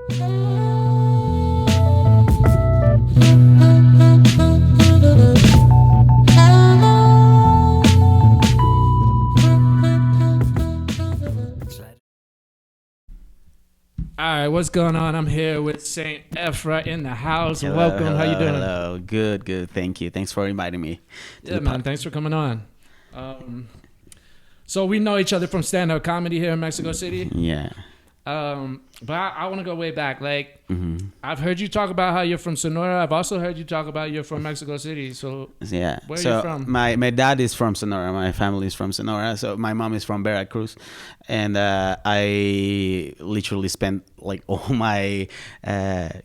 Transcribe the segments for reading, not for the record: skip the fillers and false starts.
All right, what's going on? I'm here with Saint Efra in the house. Hello, Welcome. How you doing? Hello. Good. Thank you. Thanks for inviting me. Yeah, man. Thanks for coming on. So we know each other from stand-up comedy here in Mexico City. Yeah. But I want to go way back. Like, I've heard you talk about how you're from Sonora. I've also heard you talk about you're from Mexico City. So Yeah. where are you from? My dad is from Sonora. My family is from Sonora. So my mom is from Veracruz, and I literally spent like all my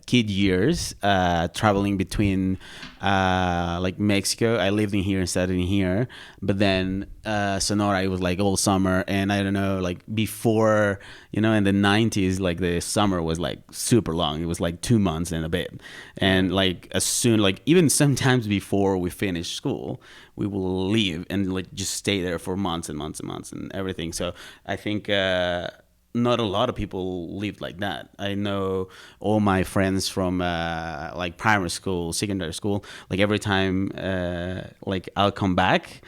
kid years traveling between like Mexico. I lived in here and studied in here, but then Sonora, it was like all summer, and I don't know, like before, in the 90s, like the summer was like super long. It was like 2 months and a bit, and like as soon, like even sometimes before we finish school, we will leave and like just stay there for months and months and months and everything. So I think not a lot of people lived like that. I know all my friends from like primary school, secondary school, like every time like I'll come back,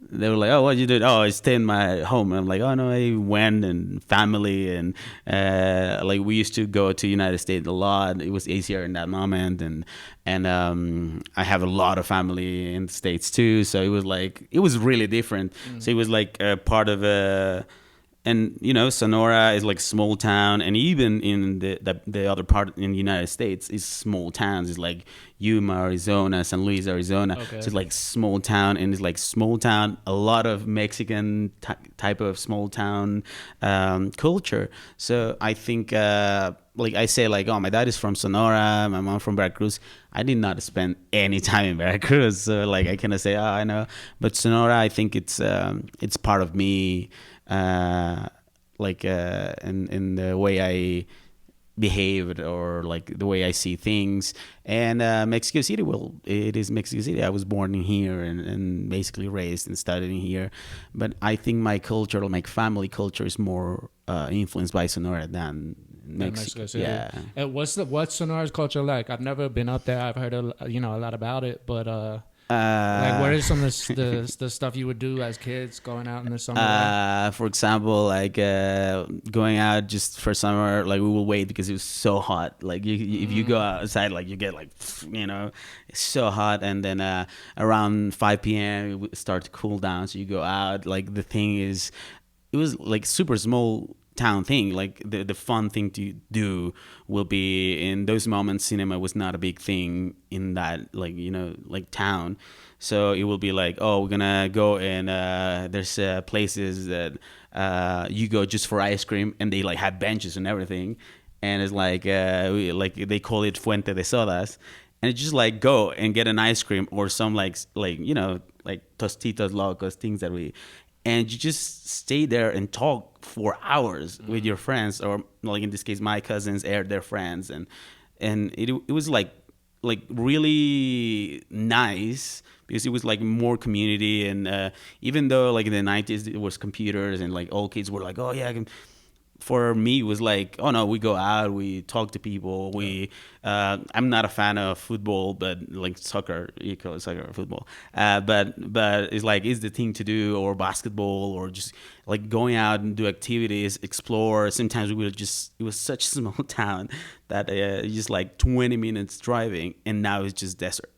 they were like, "Oh, what you did?" "Oh, I stayed in my home." And I'm like, "Oh no, I went and family and like we used to go to United States a lot. It was easier in that moment, and I have a lot of family in the States too. So it was really different. So it was like a part of a. And Sonora is like small town, and even in the other part in the United States is small towns. It's like Yuma, Arizona, San Luis, Arizona. Okay. So it's like small town, and it's like small town. A lot of Mexican type of small town culture. So I think like I say, like, oh, my dad is from Sonora, my mom from Veracruz. I did not spend any time in Veracruz, so like I cannot say, oh, I know. But Sonora, I think it's part of me. In the way I behaved, or like the way I see things. And Mexico City, well, it is Mexico City. I was born in here and basically raised and studied in here. But I think my culture, my family culture, is more influenced by Sonora than Mexico City. Yeah. And what's Sonora's culture like? I've never been up there. I've heard a lot about it, but like, what is some of the stuff you would do as kids going out in the summer? For example, like going out just for summer, like we will wait because it was so hot. Like if you go outside, like you get like, it's so hot. And then around 5 p.m. it would start to cool down. So you go out. Like the thing is, it was like super small town thing. Like the fun thing to do will be in those moments. Cinema was not a big thing in that, like, like town. So it will be like, oh, we're gonna go and there's places that you go just for ice cream, and they like have benches and everything, and it's like they call it Fuente de Sodas, and it's just like go and get an ice cream or some like Tostitos Locos, things that we. And you just stay there and talk for hours with your friends, or like in this case, my cousins aired their friends, and it was like really nice because it was like more community. And even though like in the 90s it was computers and like all kids were like, oh yeah, for me it was like, oh no, we go out, we talk to people. I'm not a fan of football, but like soccer, you call it soccer or football, but it's like, it's the thing to do, or basketball, or just like going out and do activities, explore. Sometimes it was such a small town that just like 20 minutes driving, and now it's just desert.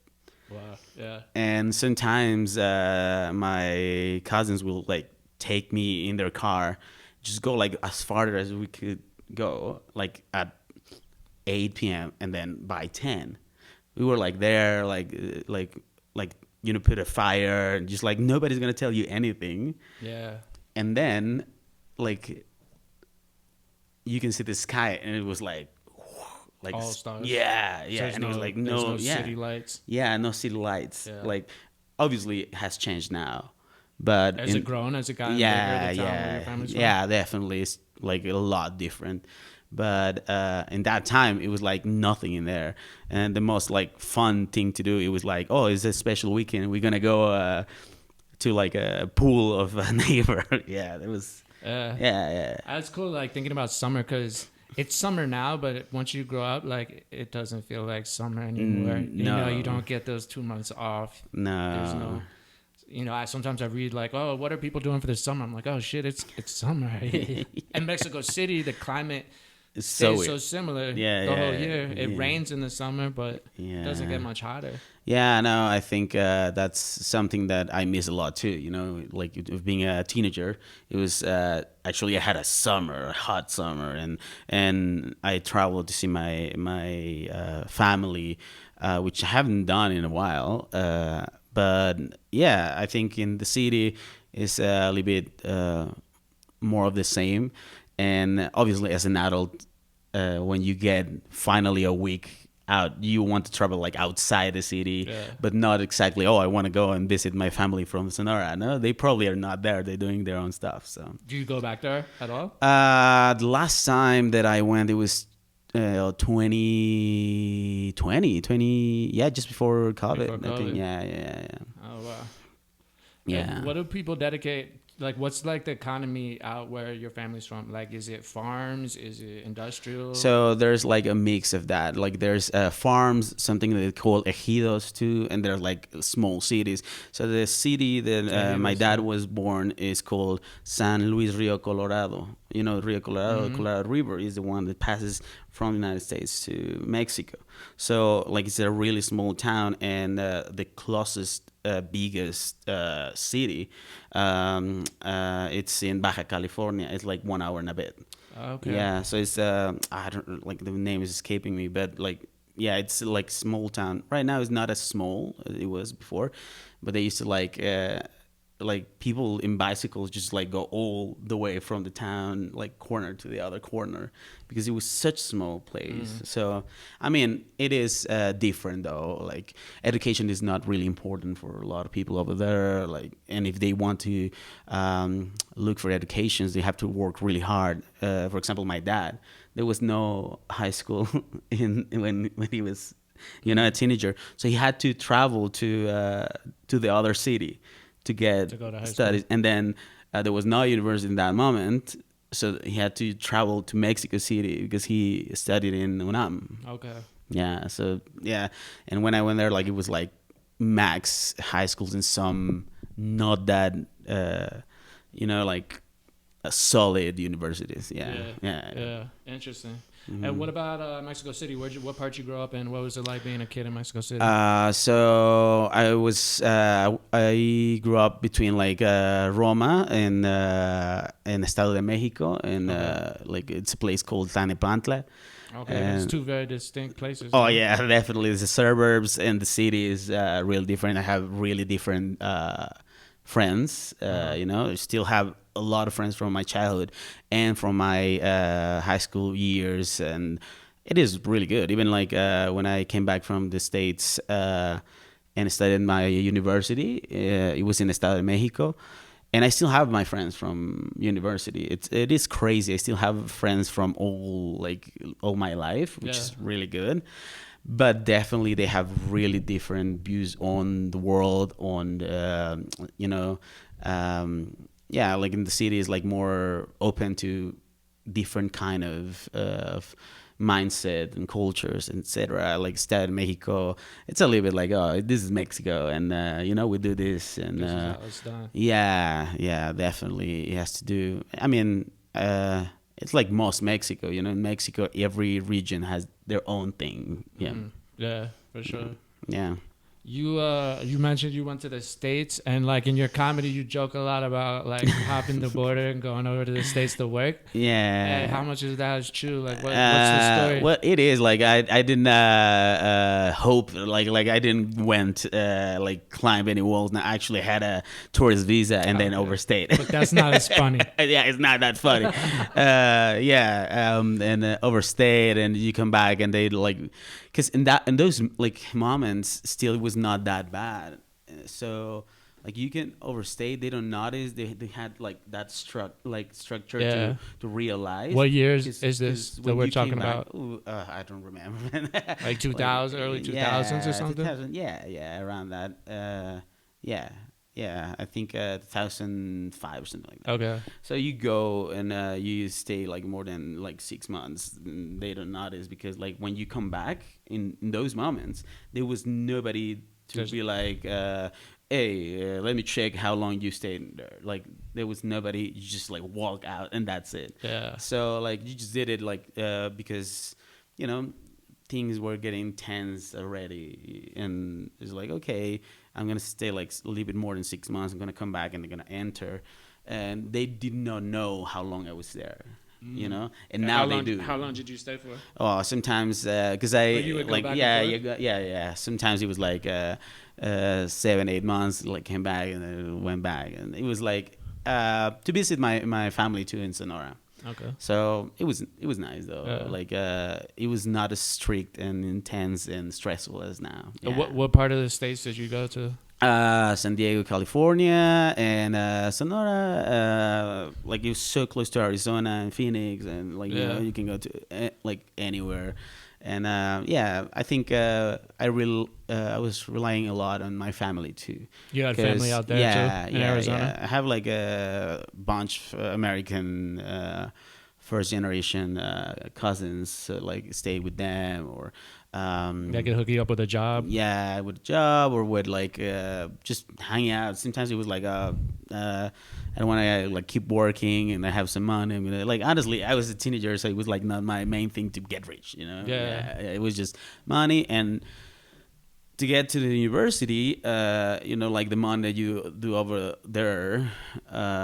Wow. Yeah. And sometimes my cousins will like take me in their car, just go like as far as we could go, like at 8 p.m. and then by 10 we were like there, like put a fire, and just like nobody's gonna tell you anything. Yeah. And then like you can see the sky, and it was like all stars. Yeah. So and it was like no city lights. Yeah, no city lights. Yeah. Like obviously it has changed now. But has it grown? Has it gotten bigger? Your family's from? Yeah, definitely. It's like a lot different. But in that time, it was like nothing in there. And the most like fun thing to do, it was like, oh, it's a special weekend. We're gonna go to like a pool of a neighbor. Yeah, it was. Yeah. That's cool. Like thinking about summer, because it's summer now, but once you grow up, like it doesn't feel like summer anymore. You know, you don't get those 2 months off. No. There's no, you know, sometimes I read like, oh, what are people doing for the summer? I'm like, oh shit, it's summer. And Mexico City, the climate It's so similar Yeah, the whole yeah, year. It yeah. rains in the summer, but Yeah. it doesn't get much hotter. Yeah, no, I think that's something that I miss a lot too. You know, like being a teenager, it was actually I had a hot summer, and I traveled to see my family, which I haven't done in a while. But yeah, I think in the city is a little bit more of the same, and obviously as an adult, when you get finally a week out, you want to travel like outside the city, but not exactly, oh, I want to go and visit my family from Sonora. No, they probably are not there. They're doing their own stuff. So Do you go back there at all? the last time that I went, it was 2020, yeah, just before COVID. I think, yeah. Oh wow. Yeah. And what do people dedicate? Like, what's like the economy out where your family's from? Like, is it farms? Is it industrial? So there's like a mix of that. Like there's farms, something that they call ejidos too, and they're like small cities. So the city that my dad was born is called San Luis Rio Colorado. You know, Rio Colorado, Colorado River is the one that passes from the United States to Mexico. So like it's a really small town, and the closest biggest city, it's in Baja California. It's like 1 hour and a bit. Okay. Yeah, so it's I don't like, the name is escaping me, but like yeah, it's like small town. Right now it's not as small as it was before, but they used to like people in bicycles just like go all the way from the town like corner to the other corner, because it was such a small place. So I mean, it is different though. Like education is not really important for a lot of people over there, like, and if they want to look for educations, they have to work really hard. For example, my dad, there was no high school when he was, you know, a teenager, so he had to travel to the other city to go to studies, and then there was no university in that moment, so he had to travel to Mexico City because he studied in UNAM. Okay. Yeah, so yeah, and when I went there, like it was like max high schools and some not that you know, like solid universities. Yeah. Interesting. And what about Mexico City? What part you grow up in? What was it like being a kid in Mexico City? So I grew up between like Roma and Estado de Mexico, and like it's a place called Tlanepantla. Okay, it's two very distinct places. Oh yeah, definitely. The suburbs and the city is real different. I have really different friends. You know, I still have a lot of friends from my childhood and from my high school years, and it is really good. Even like when I came back from the States and studied my university, it was in Estado de Mexico, and I still have my friends from university. It is crazy. I still have friends from all my life, which is really good. But definitely they have really different views on the world, on you know, yeah, like in the city is like more open to different kind of mindset and cultures, etc. Like Estado de Mexico, it's a little bit like, oh, this is Mexico, and you know, we do this, and this is how it's done. Yeah, definitely it has to do. I mean, it's like most Mexico, you know. In Mexico, every region has their own thing. Yeah, yeah, for sure. Yeah. You mentioned you went to the States, and like in your comedy you joke a lot about like hopping the border and going over to the States to work. Yeah. How much of that is true? Like what's the story? Well, it is like I didn't hope like I didn't went like climb any walls. I actually had a tourist visa and then overstayed. But that's not as funny. Yeah, it's not that funny. And overstayed, and you come back and they like, because in those like moments still it was not that bad. So like you can overstay, they don't notice. They had like that structure to realize. What years is this that we're talking about? I don't remember. Like 2000, early 2000s or something. 2000, yeah, around that. Yeah. I think 2005 or something like that. Okay. So you go and you stay like more than like 6 months. And they don't notice because like when you come back in those moments, there was nobody to be like, hey, let me check how long you stayed there. Like there was nobody. You just like walk out and that's it. Yeah. So like you just did it like because you know things were getting tense already, and it's like okay, I'm gonna stay like a little bit more than 6 months. I'm gonna come back and they're gonna enter, and they did not know how long I was there. You know, and now they do. How long did you stay for? Oh, sometimes because I like yeah. Sometimes it was like 7-8 months. Like came back and then went back, and it was like to visit my family too in Sonora. Okay. So it was nice though. Like it was not as strict and intense and stressful as now. Yeah. What part of the States did you go to? San Diego, California, and Sonora. Like it was so close to Arizona and Phoenix, and like you know you can go to like anywhere. And I think I was relying a lot on my family too. You had family out there too in Arizona? Yeah. I have like a bunch of American first generation cousins, so like stay with them or they could hook you up with a job. Yeah, with a job or with like just hang out. Sometimes it was like I don't want to like keep working and I have some money. I'm gonna like honestly, I was a teenager, so it was like not my main thing to get rich. You know, it was just money and to get to the university. You know, like the money that you do over there,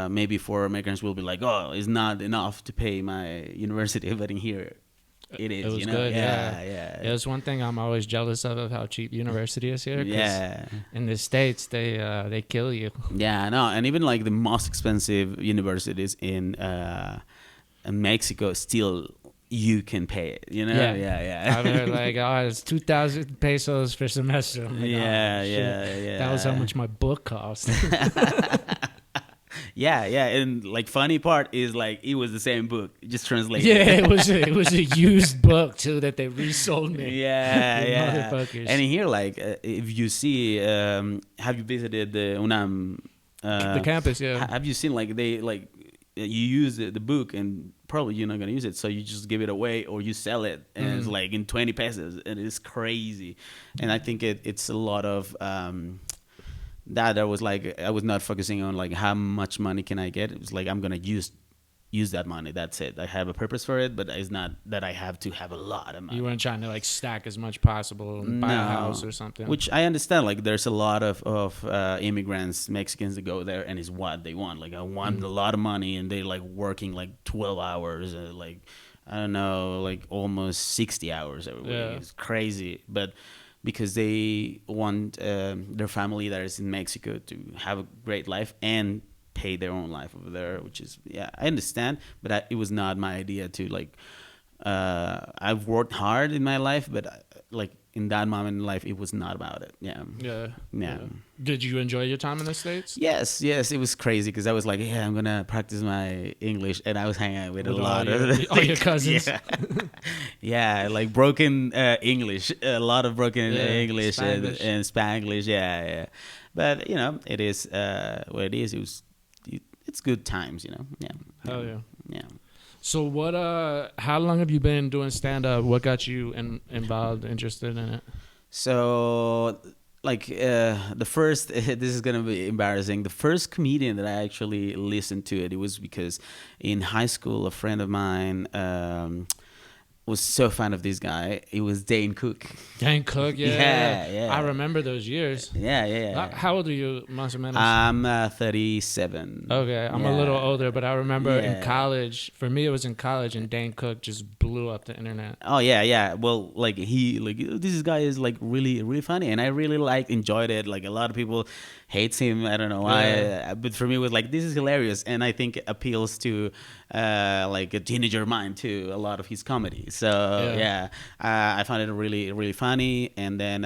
maybe for Americans will be like, oh, it's not enough to pay my university, but in here. It is, it was you know? good, yeah. It's one thing I'm always jealous of how cheap university is here. Yeah. In the States, they kill you. Yeah, I know. And even like the most expensive universities in Mexico, still you can pay it, you know? Yeah. I've heard like, oh, it's 2,000 pesos per semester. Like, yeah. That was how much my book cost. Yeah, and like funny part is like it was the same book, just translated. Yeah, it was a used book too that they resold me. Yeah. Motherfuckers. And here, like, if you see, have you visited the UNAM? The campus, yeah. Have you seen like they like you use the book and probably you're not gonna use it, so you just give it away or you sell it, and it's like in 20 pesos, and it's crazy. And I think it's a lot of. That I was like I was not focusing on like how much money can I get. It was like I'm gonna use that money. That's it. I have a purpose for it, but it's not that I have to have a lot of money. You weren't trying to like stack as much possible and buy a house or something. Which I understand. Like there's a lot of immigrants, Mexicans that go there, and it's what they want. Like I want a lot of money, and they like working like 12 hours, like I don't know, like almost 60 hours every week. It's crazy, but. Because they want their family that is in Mexico to have a great life and pay their own life over there, which is, I understand, but it was not my idea to like, I've worked hard in my life, but like in that moment in life, it was not about it. Yeah. Did you enjoy your time in the States? Yes, it was crazy because I was like, I'm going to practice my English, and I was hanging out with a lot of all your cousins. Yeah, like broken English, a lot of broken English Spanglish. and Spanglish, yeah. But, you know, it is what it is. It's good times, you know. Hell yeah. Yeah. So how long have you been doing stand-up? What got you involved, interested in it? So, like, the first, this is going to be embarrassing. The first comedian that I actually listened to it was because in high school, a friend of mine was so fan of this guy. It was Dane Cook. Dane Cook, yeah. I remember those years. Yeah. How old are you, más o menos? I'm 37. Okay, I'm a little older, but I remember in college. For me, it was in college, and Dane Cook just blew up the internet. Oh yeah. Well, like this guy is like really, really funny, and I really enjoyed it. Like a lot of people hates him. I don't know why, but for me, it was like this is hilarious, and I think it appeals to like a teenager mind too. A lot of his comedy. So I found it really, really funny, and then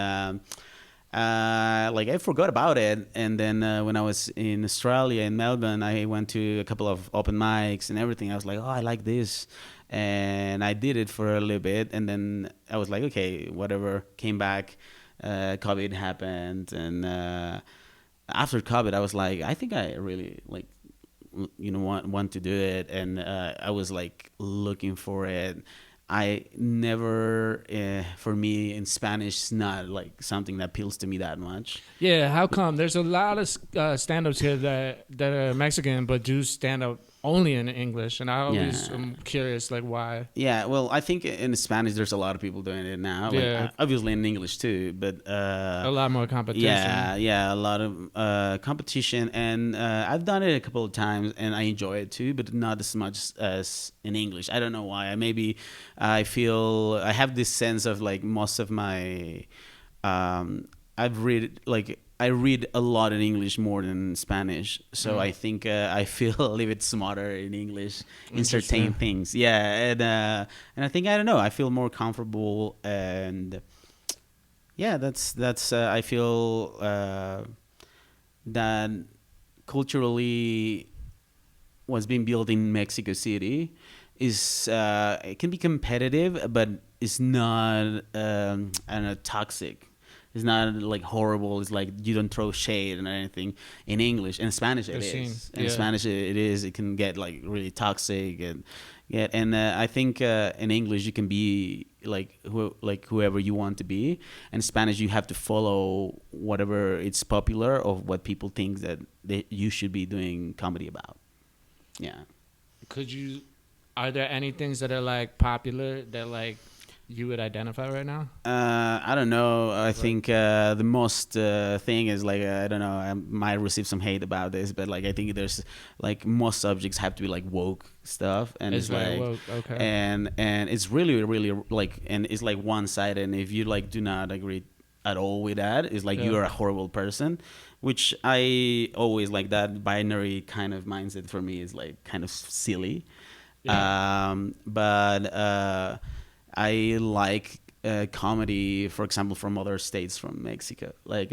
like I forgot about it, and then when I was in Australia in Melbourne, I went to a couple of open mics and everything. I was like, oh, I like this, and I did it for a little bit, and then I was like, okay, whatever. Came back, COVID happened, and after COVID, I was like, I think I really like, want to do it, and I was like looking for it. I never, for me, in Spanish, it's not like something that appeals to me that much. Yeah, how come? There's a lot of stand-ups here that are Mexican but do stand up only in English, and I always am curious, like, why? Yeah, well, I think in Spanish there's a lot of people doing it now. Like, Yeah. obviously in English too, but A lot more competition. yeah, a lot of competition, and I've done it a couple of times, and I enjoy it too, but not as much as in English. I don't know why. Maybe I feel I have this sense of like most of my I read a lot in English more than Spanish, so I think I feel a little bit smarter in English in certain things. Yeah, and I think, I don't know, I feel more comfortable, and yeah, that's I feel that culturally what's being built in Mexico City is it can be competitive, but it's not I don't know, toxic. It's not like horrible. It's like you don't throw shade and anything. In English, in Spanish it is. In Spanish it is. It can get like really toxic, and I think in English you can be like whoever you want to be. In Spanish you have to follow whatever it's popular of what people think that you should be doing comedy about. Yeah. Are there any things that are like popular that like you would identify right now? I don't know. I think the most thing is like, I don't know, I might receive some hate about this, but like I think there's like most subjects have to be like woke stuff, and it's like woke. Okay. and it's really really like, and it's like one sided, and if you like do not agree at all with that, it's like you're a horrible person, which I always like that binary kind of mindset for me is like kind of silly. But I like comedy, for example, from other states from Mexico. Like,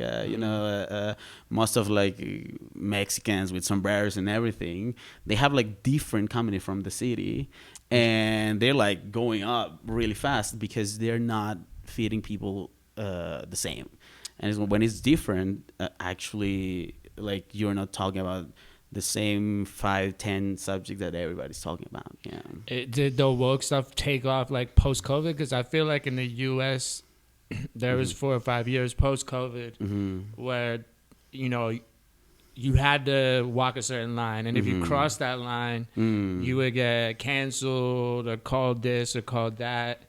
most of like Mexicans with sombreros and everything, they have like different comedy from the city, and they're like going up really fast because they're not feeding people the same. And when it's different, actually, like you're not talking about the same 5-10 subjects that everybody's talking about. Yeah. Did the woke stuff take off like post-COVID? Because I feel like in the U.S. there was 4 or 5 years post-COVID where, you had to walk a certain line, and if you crossed that line, you would get canceled or called this or called that.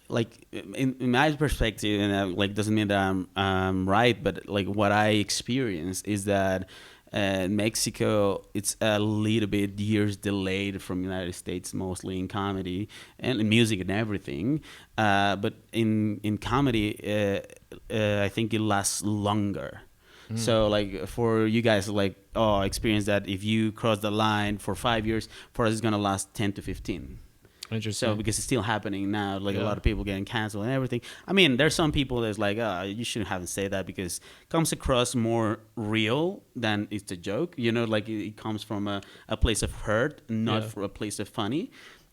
Like in my perspective, and like doesn't mean that I'm right, but like what I experienced is that Mexico, it's a little bit years delayed from United States, mostly in comedy and in music and everything. But in comedy, I think it lasts longer. So like for you guys, like experience that if you cross the line for 5 years, for us it's gonna last 10 to 15. Interesting. So because it's still happening now, like a lot of people getting canceled and everything. I mean, there's some people that's like, you shouldn't have to say that because it comes across more real than it's a joke. Like it comes from a place of hurt, not from a place of funny.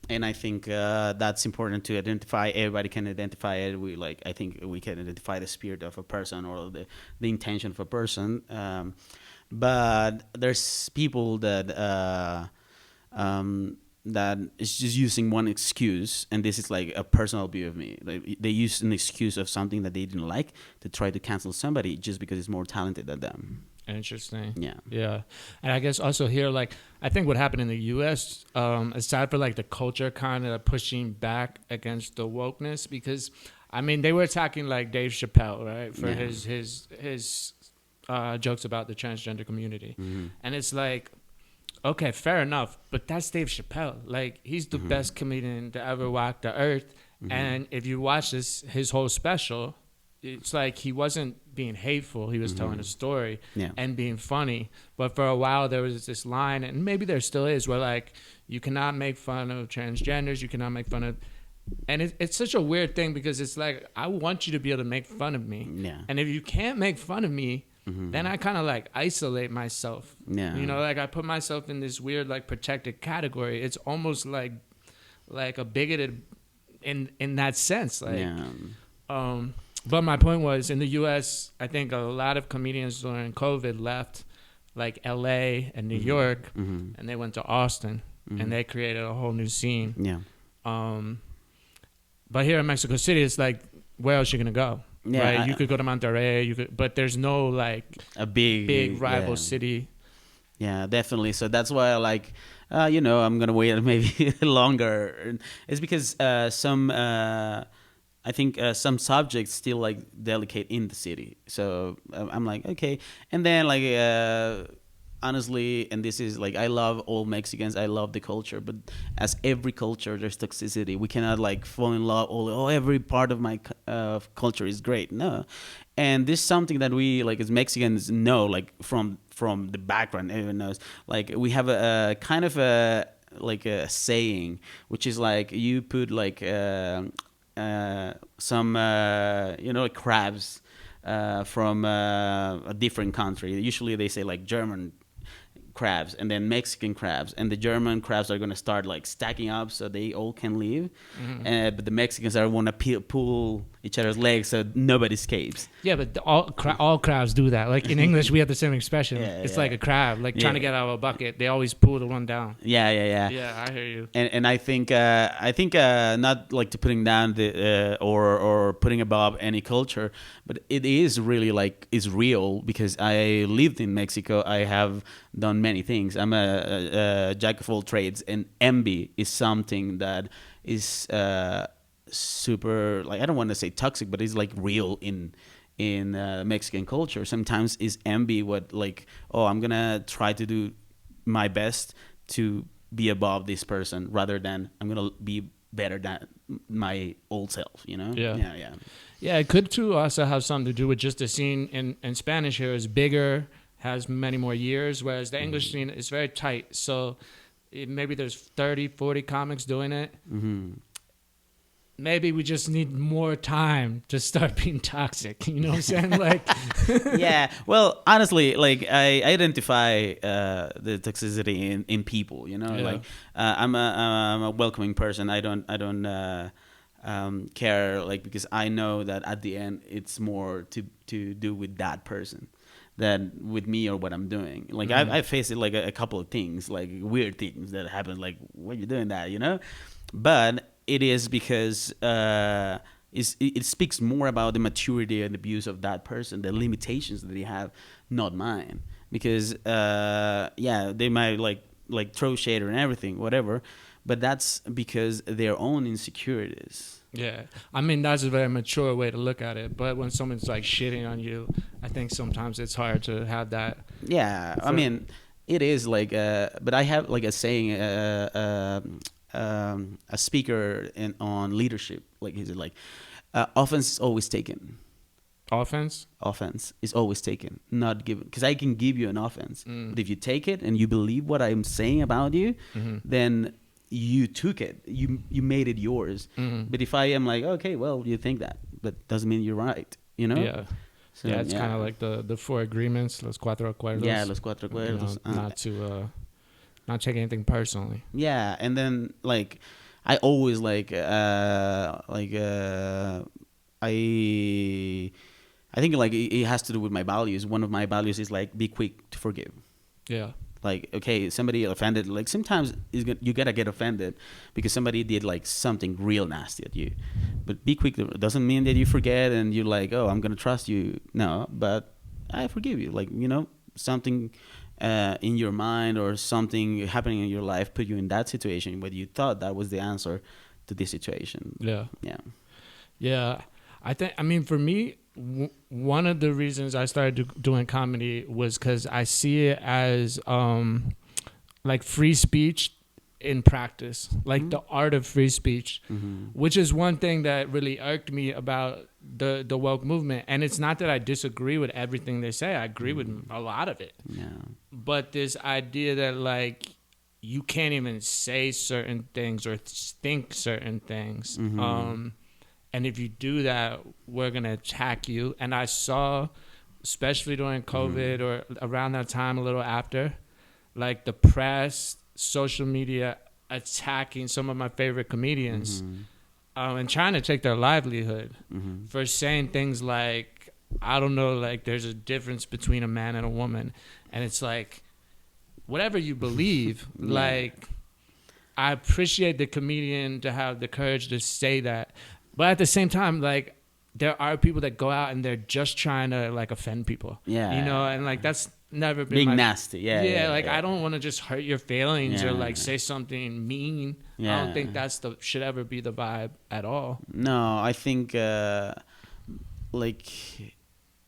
And I think that's important to identify. Everybody can identify it. I think we can identify the spirit of a person or the intention of a person. But there's people that that is just using one excuse, and this is like a personal view of me. Like they use an excuse of something that they didn't like to try to cancel somebody just because it's more talented than them. Interesting. Yeah. And I guess also here, like, I think what happened in the U.S., aside for like the culture kind of pushing back against the wokeness, because I mean they were attacking like Dave Chappelle, right, for his jokes about the transgender community, and it's like, okay, fair enough, but that's Dave Chappelle. Like, he's the best comedian to ever walk the earth. And if you watch his whole special, it's like he wasn't being hateful. He was telling a story and being funny. But for a while, there was this line, and maybe there still is, where, like, you cannot make fun of transgenders. You cannot make fun of... And it's such a weird thing because it's like, I want you to be able to make fun of me. Yeah. And if you can't make fun of me, then I kind of like isolate myself. Yeah. Like I put myself in this weird like protected category. It's almost like a bigoted in that sense. Like, But my point was, in the U.S., I think a lot of comedians during COVID left, like L.A. and New York, and they went to Austin, and they created a whole new scene. Yeah. But here in Mexico City, it's like, where else you gonna go? Yeah, right? You could go to Monterrey, but there's no like a big rival city. Yeah, definitely. So that's why I like, I'm gonna wait maybe longer. It's because I think some subjects still like delicate in the city. So I'm like, okay. And then like honestly, and this is like, I love all Mexicans. I love the culture, but as every culture, there's toxicity. We cannot like fall in love. Every part of my culture is great. No. And this is something that we like as Mexicans know, like from the background, everyone knows. Like we have a kind of a like a saying, which is like you put like some like crabs from a different country. Usually they say like German crabs and then Mexican crabs, and the German crabs are going to start like stacking up so they all can leave, but the Mexicans are want to pull each other's legs so nobody escapes. Yeah, but all crabs do that. Like in English we have the same expression. It's like a crab like trying to get out of a bucket, they always pull the one down. Yeah, I hear you. And I think not like to putting down the or putting above any culture, but it is really like is real, because I lived in Mexico. I have done many things. I'm a jack of all trades, and envy is something that is super, like, I don't want to say toxic, but it's like real in Mexican culture. Sometimes is envy what like, I'm gonna try to do my best to be above this person rather than I'm gonna be better than my old self, Yeah, it could too also have something to do with just the scene in Spanish here is bigger, has many more years, whereas the English scene is very tight. So maybe there's 30, 40 comics doing it. Maybe we just need more time to start being toxic. You know what I'm saying? Like, yeah. Well, honestly, like I identify the toxicity in people. Like I'm a welcoming person. I don't care, like, because I know that at the end it's more to do with that person than with me or what I'm doing. Like I faced it like a couple of things, like weird things that happen. Like, why are you doing that? But it is because it speaks more about the maturity and abuse of that person, the limitations that they have, not mine. Because they might like throw shade and everything, whatever, but that's because their own insecurities. Yeah, I mean, that's a very mature way to look at it. But when someone's like shitting on you, I think sometimes it's hard to have that. Yeah, I mean, it is like, but I have like a saying, a speaker on leadership, like, is it like, offense is always taken. Offense is always taken, not given. Because I can give you an offense, but if you take it and you believe what I'm saying about you, then you took it, you made it yours. But if I am like, okay, well, you think that, but doesn't mean you're right, Yeah. So, yeah, it's kind of like the 4 agreements, los 4 acuerdos. Yeah, los 4 acuerdos. Not take anything personally. Yeah, and then like I always I think like it has to do with my values. One of my values is like be quick to forgive. Yeah. Like, okay, somebody offended. Like sometimes you gotta get offended because somebody did like something real nasty at you. But be quick. It doesn't mean that you forget and you're like, oh, I'm gonna trust you. No, but I forgive you. Like, something in your mind or something happening in your life put you in that situation where you thought that was the answer to this situation. Yeah. Yeah. Yeah. I mean, for me, one of the reasons I started doing comedy was because I see it as like free speech in practice, like the art of free speech, which is one thing that really irked me about the woke movement. And it's not that I disagree with everything they say. I agree with a lot of it. Yeah. But this idea that like you can't even say certain things or think certain things. And if you do that, we're going to attack you. And I saw, especially during COVID or around that time, a little after, like the press, social media attacking some of my favorite comedians. and trying to take their livelihood Mm-hmm. for saying things like, I don't know, like there's a difference between a man and a woman. And it's like, whatever you believe, Yeah. like, I appreciate the comedian to have the courage to say that. But at the same time, like, there are people that go out and they're just trying to, like, offend people. Yeah. You know, and, like, that's never been Being nasty. Yeah. like, I don't want to just hurt your feelings or, Yeah. like, say something mean. I Yeah. don't think should ever be the vibe at all. No, I think like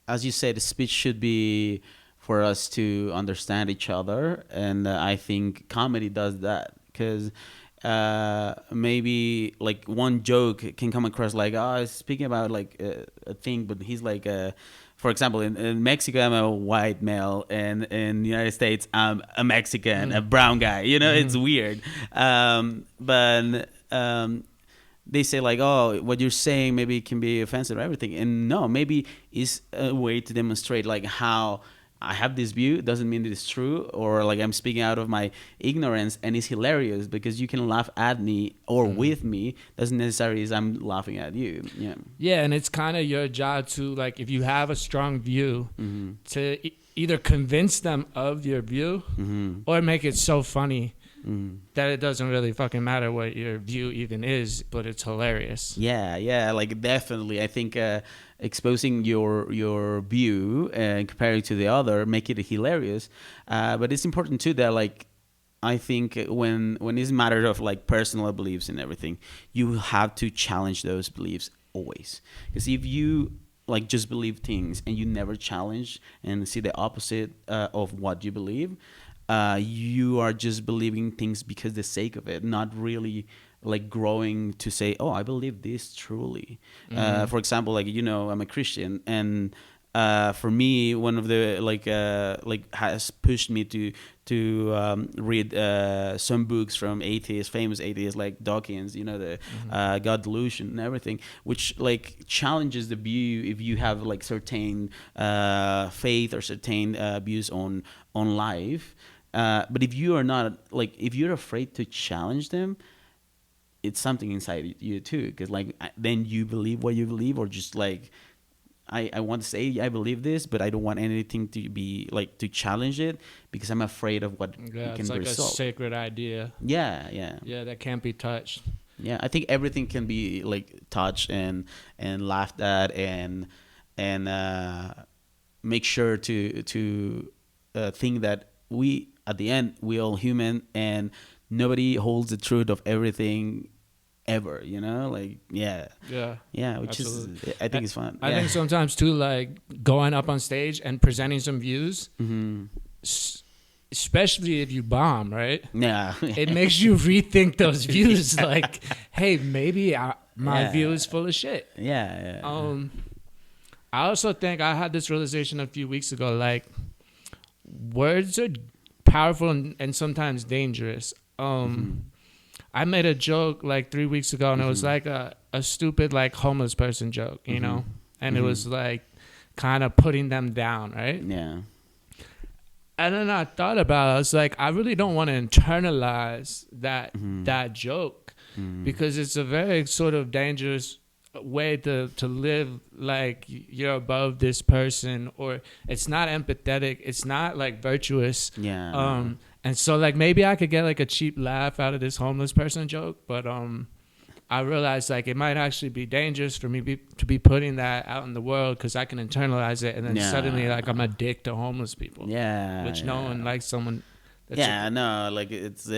as you said, speech should be for us to understand each other, and I think comedy does that because maybe like one joke can come across like, oh, speaking about like a thing, but he's like for example, in Mexico, I'm a white male, and in the United States, I'm a Mexican, a brown guy. You know, it's weird. But they say like, oh, what you're saying maybe can be offensive or everything. And no, maybe it's a way to demonstrate like how I have this view doesn't mean that it's true, or like I'm speaking out of my ignorance, and it's hilarious because you can laugh at me or with me. Doesn't necessarily is I'm laughing at you. Yeah. Yeah, and it's kind of your job to, like, if you have a strong view, to either convince them of your view or make it so funny that it doesn't really fucking matter what your view even is, but it's hilarious. Yeah, like definitely. I think exposing your view and comparing to the other make it hilarious. But it's important too that like I think when it's a matter of like personal beliefs and everything, you have to challenge those beliefs always. Because if you like just believe things and you never challenge and see the opposite of what you believe, you are just believing things because the sake of it, not really like growing to say, oh, I believe this truly. For example, like, you know, I'm a Christian, and for me, one of the like has pushed me to read some books from atheists, famous atheists like Dawkins, you know, the God delusion and everything, which like challenges the view if you have like certain faith or certain views on life. But if you are not like, if you're afraid to challenge them, it's something inside you too, because like then you believe what you believe, or just like I want to say I believe this, but I don't want anything to be like to challenge it because I'm afraid of what it can it's like result. a sacred idea. Yeah, That can't be touched. yeah. I think everything can be like touched and laughed at, and make sure to think that we at the end we all human, and nobody holds the truth of everything ever, you know, like yeah, which absolutely. is I think it's fun. I think sometimes too, like going up on stage and presenting some views, especially if you bomb, right? Yeah, It makes you rethink those views. Like, hey, maybe my view is full of shit. Yeah. I also think I had this realization a few weeks ago. Like, words are powerful and sometimes dangerous. I made a joke like 3 weeks ago, and it was like a stupid like homeless person joke, you know, and it was like kind of putting them down, right? Yeah. And then I thought about it. I was like, I really don't want to internalize that joke because it's a very sort of dangerous way to live, like you're above this person, or it's not empathetic, it's not like virtuous. And so like maybe I could get like a cheap laugh out of this homeless person joke, but I realized like it might actually be dangerous for me to be putting that out in the world, because I can internalize it, and then suddenly like I'm a dick to homeless people. Which no one likes someone. No, like it's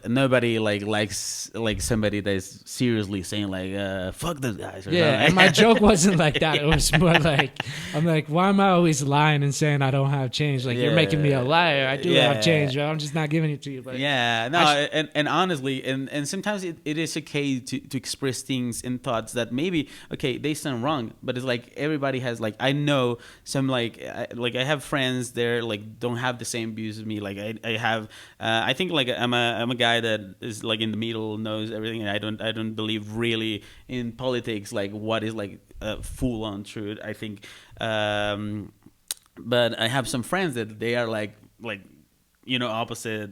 nobody like likes like somebody that's seriously saying like fuck those guys. Or something. And my joke wasn't like that. It was more like, I'm like, why am I always lying and saying I don't have change? Like you're making me a liar. I do have change, but I'm just not giving it to you. But and honestly, and sometimes it is okay to express things and thoughts that maybe okay they sound wrong, but it's like everybody has like, I know some like I have friends there like don't have the same views as me. Like I have I think like I'm a guy that is like in the middle, knows everything, and I don't believe really in politics like what is like full on truth. I think but I have some friends that they are like opposite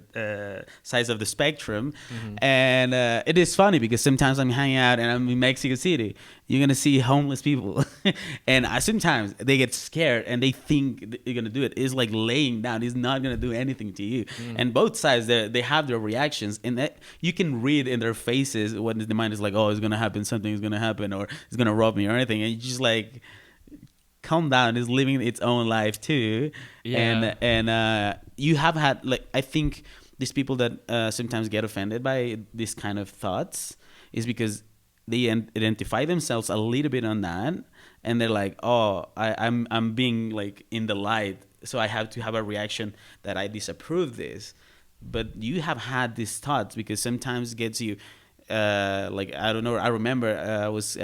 sides of the spectrum. And it is funny because sometimes I'm hanging out and I'm in Mexico City. You're gonna see homeless people, and sometimes they get scared and they think you're gonna do it. It's like laying down. It's not gonna do anything to you. And both sides, they have their reactions, and that you can read in their faces when the mind is like, oh, it's gonna happen, something is gonna happen, or it's gonna rob me or anything, and you just like calm down. It's living its own life too. And you have had, like, I think these people that sometimes get offended by this kind of thoughts is because they identify themselves a little bit on that, and they're like, oh, I'm being like in the light, so I have to have a reaction that I disapprove this. But you have had these thoughts because sometimes it gets you like, I don't know, I remember I was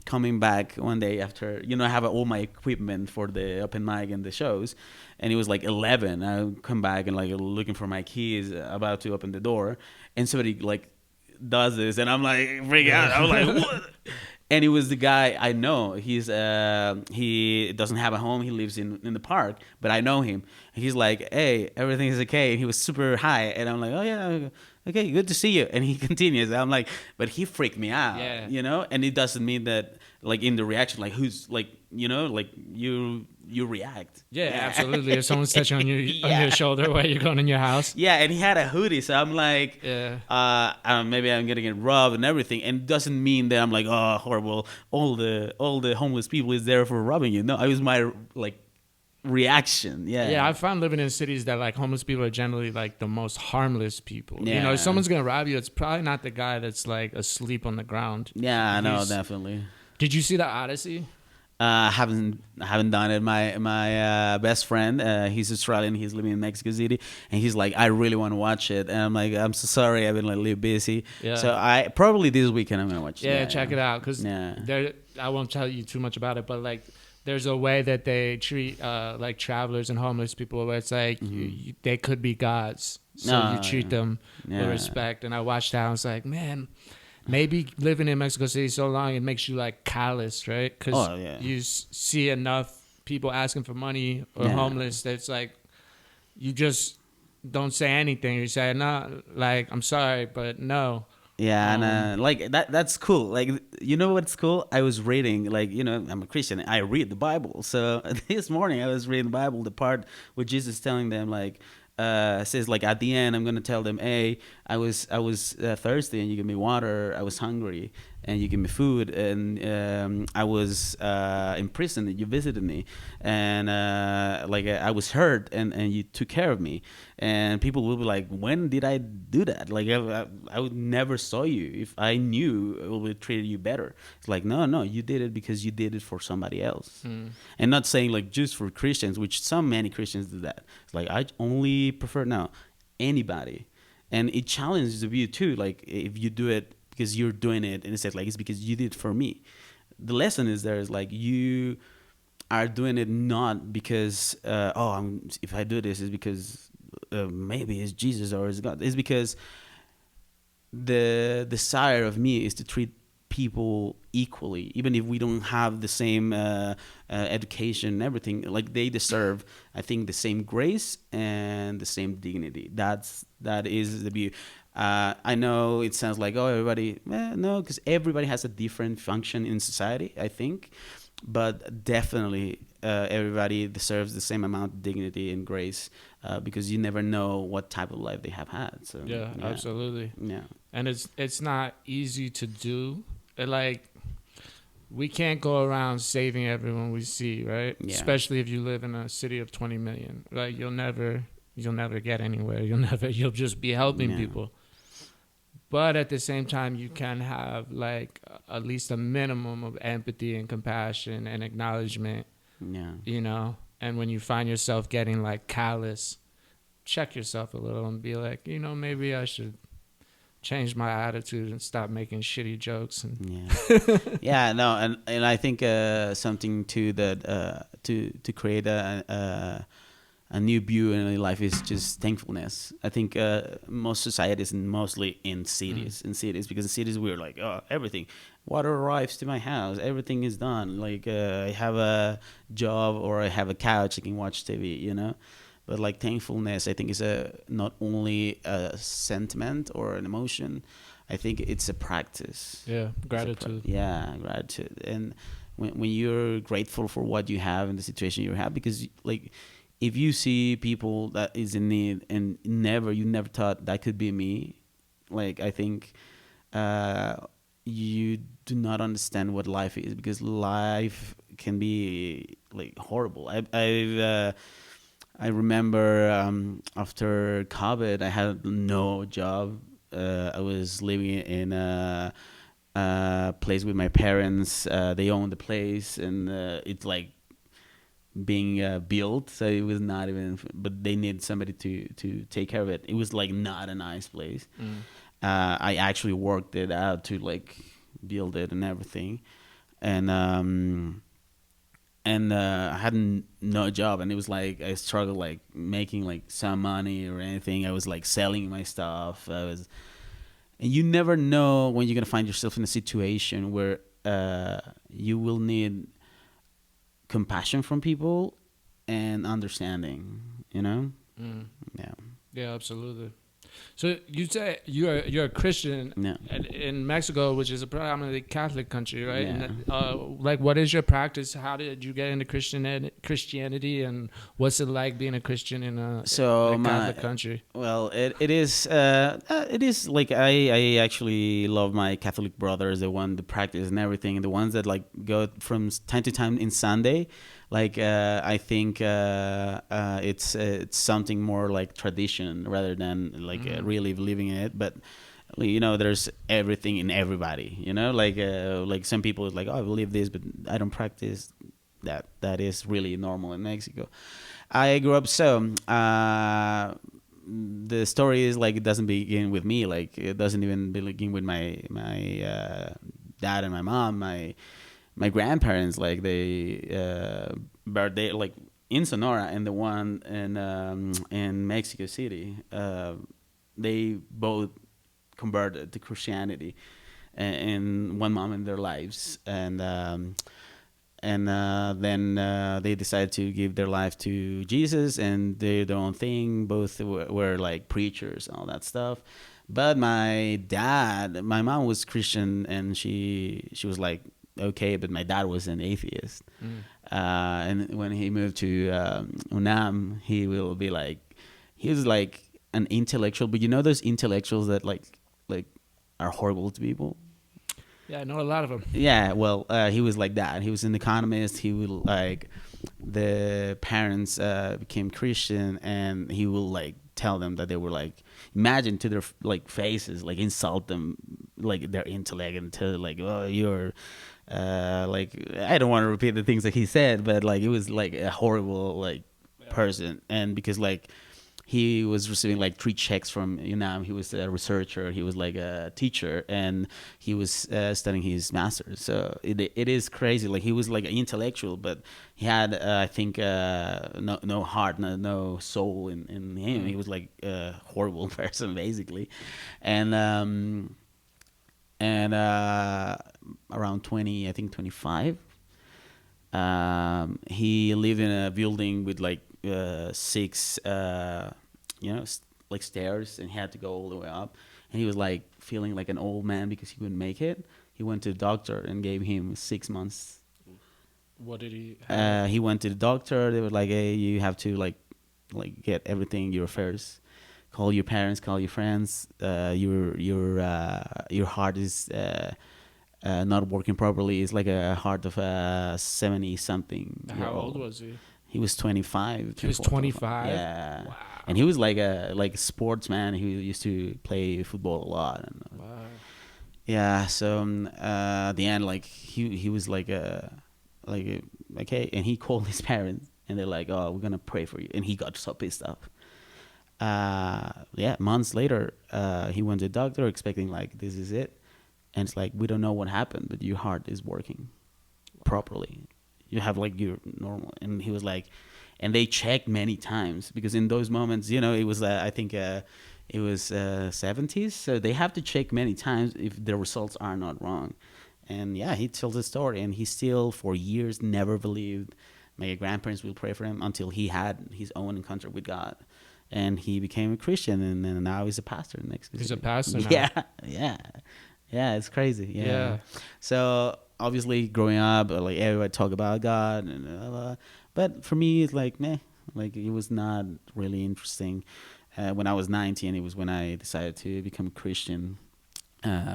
coming back one day after, I have all my equipment for the open mic and the shows, and it was like 11. I come back and like looking for my keys, about to open the door, and somebody like does this, and I'm like freaking out. I'm like, what? And it was the guy I know. He doesn't have a home. He lives in the park, but I know him. He's like, hey, everything is okay. And he was super high, and I'm like, oh yeah, okay, good to see you. And he continues. I'm like, but he freaked me out, And it doesn't mean that like in the reaction, like who's like, like you react. Yeah, absolutely. If someone's touching on your shoulder while you're going in your house. Yeah, and he had a hoodie, so I'm like, maybe I'm gonna get robbed and everything. And it doesn't mean that I'm like, oh, horrible. All the homeless people is there for robbing you. No, it was my like reaction. Yeah, I found living in cities that like homeless people are generally like the most harmless people. Yeah. If someone's gonna rob you, it's probably not the guy that's like asleep on the ground. Yeah, I know, definitely. Did you see the Odyssey? Haven't done it. My best friend, he's Australian. He's living in Mexico City, and he's like, I really want to watch it. And I'm like, I'm so sorry, I've been like a little busy. Yeah. So I probably this weekend I'm gonna watch it. Yeah, check it out because I won't tell you too much about it, but like there's a way that they treat like travelers and homeless people where it's like they could be gods, so you treat them with respect. And I watched that, and I was like, man. Maybe living in Mexico City so long, it makes you like callous, right? Because you see enough people asking for money or homeless that it's like you just don't say anything. You say, no, like, I'm sorry, but no. Yeah, and like that's cool. Like, you know what's cool? I was reading, like, I'm a Christian. I read the Bible. So this morning I was reading the Bible, the part where Jesus telling them, like, says like at the end, I'm gonna tell them, hey, I was thirsty and you give me water. I was hungry and you give me food, and I was in prison and you visited me, and like I was hurt and you took care of me. And people will be like, when did I do that? Like I would never saw you. If I knew, I would treat you better. It's like, no, you did it because you did it for somebody else. And not saying like just for Christians, which many Christians do that. It's like, I only prefer now anybody. And it challenges the view too. Like if you do it because you're doing it, and it says like, it's because you did it for me. The lesson is there is like, you are doing it not because if I do this, it's because maybe it's Jesus or it's God. It's because the desire of me is to treat people equally, even if we don't have the same education and everything. Like they deserve, I think, the same grace and the same dignity. That is the view. I know it sounds like, everybody, no, because everybody has a different function in society, I think, but definitely everybody deserves the same amount of dignity and grace, because you never know what type of life they have had. So yeah, absolutely. Yeah, and it's not easy to do. Like, we can't go around saving everyone we see, right? Yeah. Especially if you live in a city of 20 million. Like, you'll never get anywhere. You'll just be helping people. But at the same time, you can have like at least a minimum of empathy and compassion and acknowledgement. Yeah. And when you find yourself getting like callous, check yourself a little and be like, maybe I should change my attitude and stop making shitty jokes. And I think something too that to create a new view in life is just thankfulness. I think most societies, mostly in cities, because in cities we're like, everything, water arrives to my house, everything is done. Like I have a job or I have a couch, I can watch TV, But like thankfulness, I think is a not only a sentiment or an emotion. I think it's a practice. Yeah, gratitude. Yeah, gratitude. And when you're grateful for what you have in the situation you have, because like if you see people that is in need and you never thought that could be me, like I think you do not understand what life is, because life can be like horrible. I remember after COVID, I had no job. I was living in a place with my parents. They owned the place, and it's like being built, so it was not even. But they needed somebody to take care of it. It was like not a nice place. I actually worked it out to like build it and everything, and I had no job, and it was like I struggled like making like some money or anything. I was like selling my stuff. And you never know when you're gonna find yourself in a situation where you will need compassion from people and understanding. You know? Yeah. Yeah, absolutely. So you say you're a Christian in Mexico, which is a predominantly Catholic country, right? Yeah. And, like, what is your practice? How did you get into Christianity, and what's it like being a Christian in a Catholic country? Well, it is like I actually love my Catholic brothers, the one that practice and everything, the ones that like go from time to time in Sunday. Like I think it's something more like tradition rather than like really believing in it. But you know, there's everything in everybody. You know, like some people is like, oh, I believe this, but I don't practice that. That is really normal in Mexico. I grew up so. The story is like it doesn't begin with me. Like it doesn't even begin with my dad and my mom. My grandparents, like they birthday like in Sonora, and the one in Mexico City, they both converted to Christianity in one moment in their lives, and then they decided to give their life to Jesus and did their own thing. Both were like preachers and all that stuff. But my mom was Christian, and she was like, okay, but my dad was an atheist. And when he moved to UNAM, he was like an intellectual, but you know those intellectuals that like are horrible to people. Yeah, I know a lot of them. Yeah, well, he was like that. He was an economist. He would like the parents became Christian, and he will like tell them that they were like, imagine to their like faces, like insult them, like their intellect, and tell like, oh, you're like, I don't want to repeat the things that he said, but like it was like a horrible like person. And because like he was receiving like 3 checks from UNAM, he was a researcher, he was like a teacher, and he was studying his master's. So it is crazy. Like he was like an intellectual, but he had I think no heart, no soul in him. He was like a horrible person basically. And around 20, I think 25, he lived in a building with like 6 like stairs, and he had to go all the way up, and he was like feeling like an old man because he couldn't make it. He went to the doctor and gave him 6 months. What did he have? He went to the doctor. They were like, hey, you have to like get everything, your affairs, call your parents, call your friends, your heart is not working properly. It's like a heart of a 70 something. How old was he? He was 25. He was 25. Yeah. Wow. And he was like a sportsman. He used to play football a lot. And, Wow. yeah. So at the end, like he was like okay, and he called his parents, and they're like, oh, we're gonna pray for you. And he got so pissed off. Months later, he went to the doctor expecting like this is it, and it's like, we don't know what happened, but your heart is working properly. You have like your normal. And he was like, and they checked many times, because in those moments, you know, it was I think it was 70s, so they have to check many times if the results are not wrong. And yeah, he tells the story, and he still for years never believed my grandparents will pray for him until he had his own encounter with God, and he became a Christian, and then now he's a pastor. Next, He's a pastor now. Yeah, it's crazy. Yeah. So obviously, growing up, like everybody talk about God, and but for me, it's like meh. Like it was not really interesting. When I was 19, it was when I decided to become a Christian.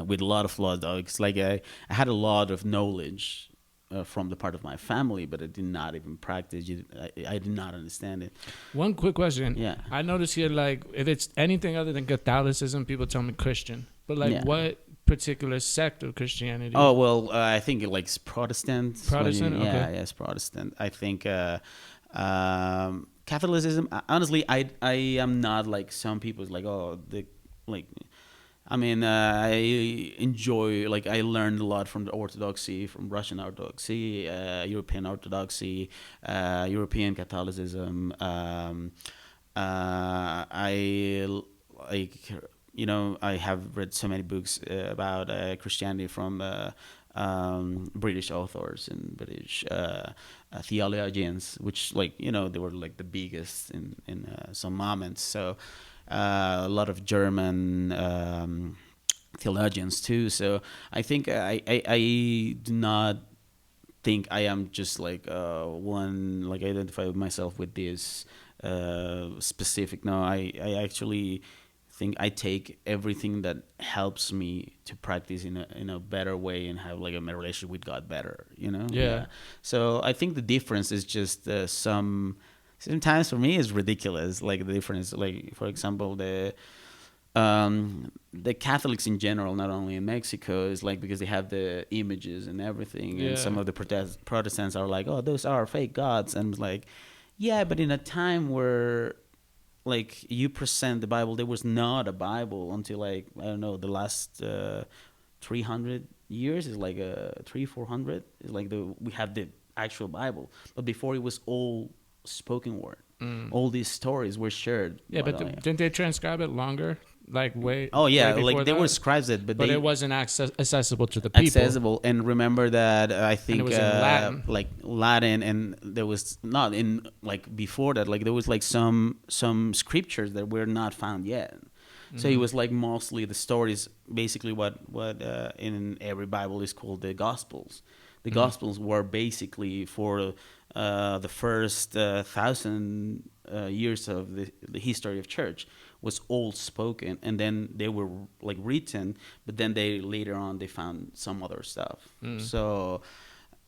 With a lot of flaws, though. It's like I had a lot of knowledge from the part of my family, but I did not even practice it. I did not understand it. One quick question. Yeah. I notice here, like, if it's anything other than Catholicism, people tell me Christian. But, like, Yeah. what particular sect of Christianity? Oh, well, I think it likes Protestant. Protestant? Yeah, Okay. yes, Protestant. I think Catholicism, honestly, I am not like some people's like, oh, like, I mean, I enjoy, like, I learned a lot from the Orthodoxy, from Russian Orthodoxy, European Orthodoxy, European Catholicism. I, like, you know, I have read so many books about Christianity from British authors and British theologians, which, like, you know, they were like the biggest in some moments. So a lot of German theologians too. So I think I do not think I am just like one, like I identify myself with this specific. No, I actually think I take everything that helps me to practice in a better way and have like a relationship with God better, you know? Yeah. So I think the difference is just sometimes for me it's ridiculous. Like the difference, like for example, the Catholics in general, not only in Mexico, is like because they have the images and everything, Yeah. and some of the Protestants are like, oh, those are fake gods, and it's like, yeah, but in a time where like you present the Bible, there was not a Bible until like I don't know the last 300 years is like 400 is like we have the actual Bible, but before it was all spoken word. All these stories were shared. Yeah, but didn't they transcribe it longer? Like way. Oh yeah, way like they that? were scribes but they it wasn't accessible to the people. accessible. And remember that I think it was in Latin. like Latin, and there was not in like before that, like there was like some scriptures that were not found yet. So it was like mostly the stories, basically what in every Bible is called the Gospels. The Gospels were basically for the first 1,000 years of the history of church was all spoken, and then they were like written, but then they later on they found some other stuff. So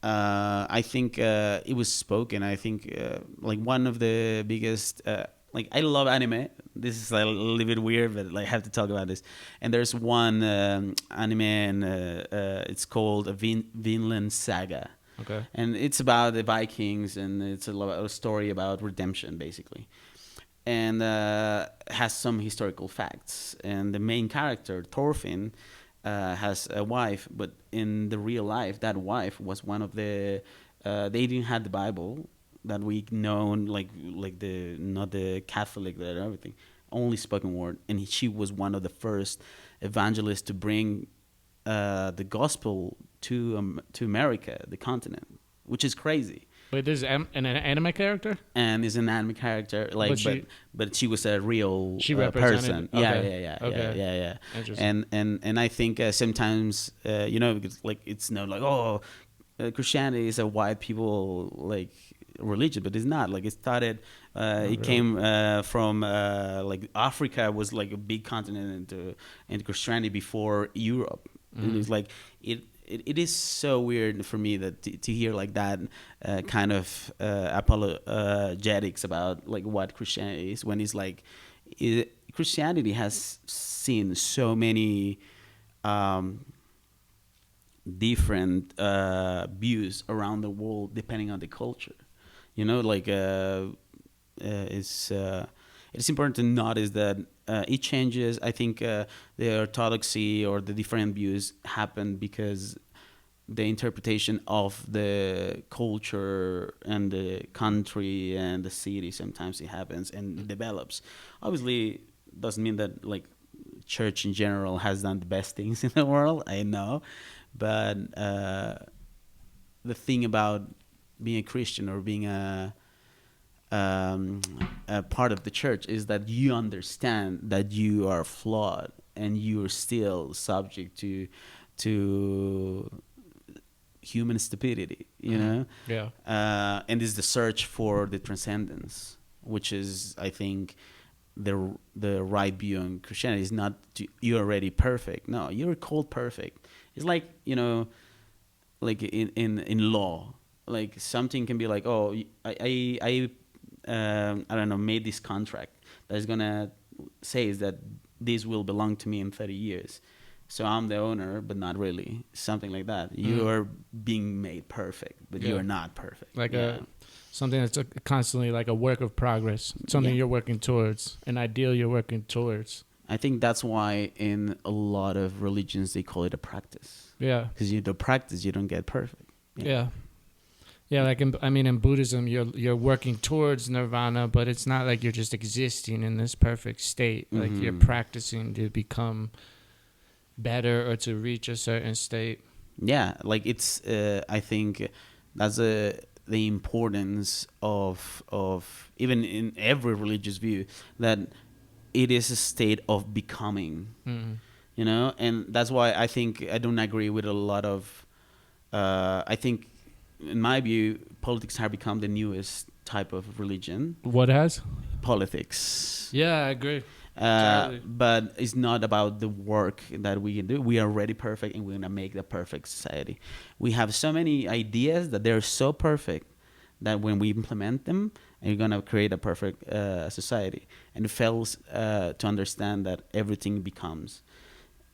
I think it was spoken. I think like one of the biggest like I love anime. This is a little bit weird, but like, I have to talk about this. And there's one anime, and it's called Vinland Saga. Okay. And it's about the Vikings, and it's a story about redemption, basically. And has some historical facts. And the main character, Thorfinn, has a wife, but in the real life, that wife was one of the. They didn't have the Bible that we know, like the not the Catholic that everything, only spoken word, and she was one of the first evangelists to bring the gospel to America, the continent, which is crazy. Wait, this is an anime character? And is an anime character, like, but she was a real person. Okay. Yeah. Interesting. And I think sometimes you know, because like it's not like Christianity is a white people like religion, but it's not. Like it started it came from like Africa was like a big continent into Christianity before Europe. And it's like it is so weird for me that to hear like that kind of apologetics about like what Christianity is, when it's like Christianity has seen so many different views around the world depending on the culture. You know, like it's important to notice that it changes. I think the orthodoxy or the different views happen because the interpretation of the culture and the country and the city, sometimes it happens and it develops. Obviously, doesn't mean that like church in general has done the best things in the world. I know, but the thing about being a Christian or being a part of the church is that you understand that you are flawed and you are still subject to human stupidity, you know. Yeah. And it's the search for the transcendence, which is, I think, the right view on Christianity. Is not you're already perfect. No, you're called perfect. It's like, you know, like in law, like something can be like, oh, I don't know, made this contract that's gonna say is that this will belong to me in 30 years. So I'm the owner, but not really. Something like that. You are being made perfect, but you are not perfect. Like something that's constantly like a work of progress. Something you're working towards, an ideal you're working towards. I think that's why in a lot of religions they call it a practice. Yeah. Because you don't practice, you don't get perfect. Yeah. Yeah, like in Buddhism, you're working towards nirvana, but it's not like you're just existing in this perfect state. Like you're practicing to become better or to reach a certain state. Yeah, like it's I think that's the importance of even in every religious view, that it is a state of becoming. You know, and that's why I think I don't agree with a lot of I think, in my view, politics have become the newest type of religion. What has? Politics. Yeah, I agree. But it's not about the work that we can do. We are already perfect, and we're gonna make the perfect society. We have so many ideas that they're so perfect that when we implement them, you're gonna create a perfect society. And it fails to understand that everything becomes,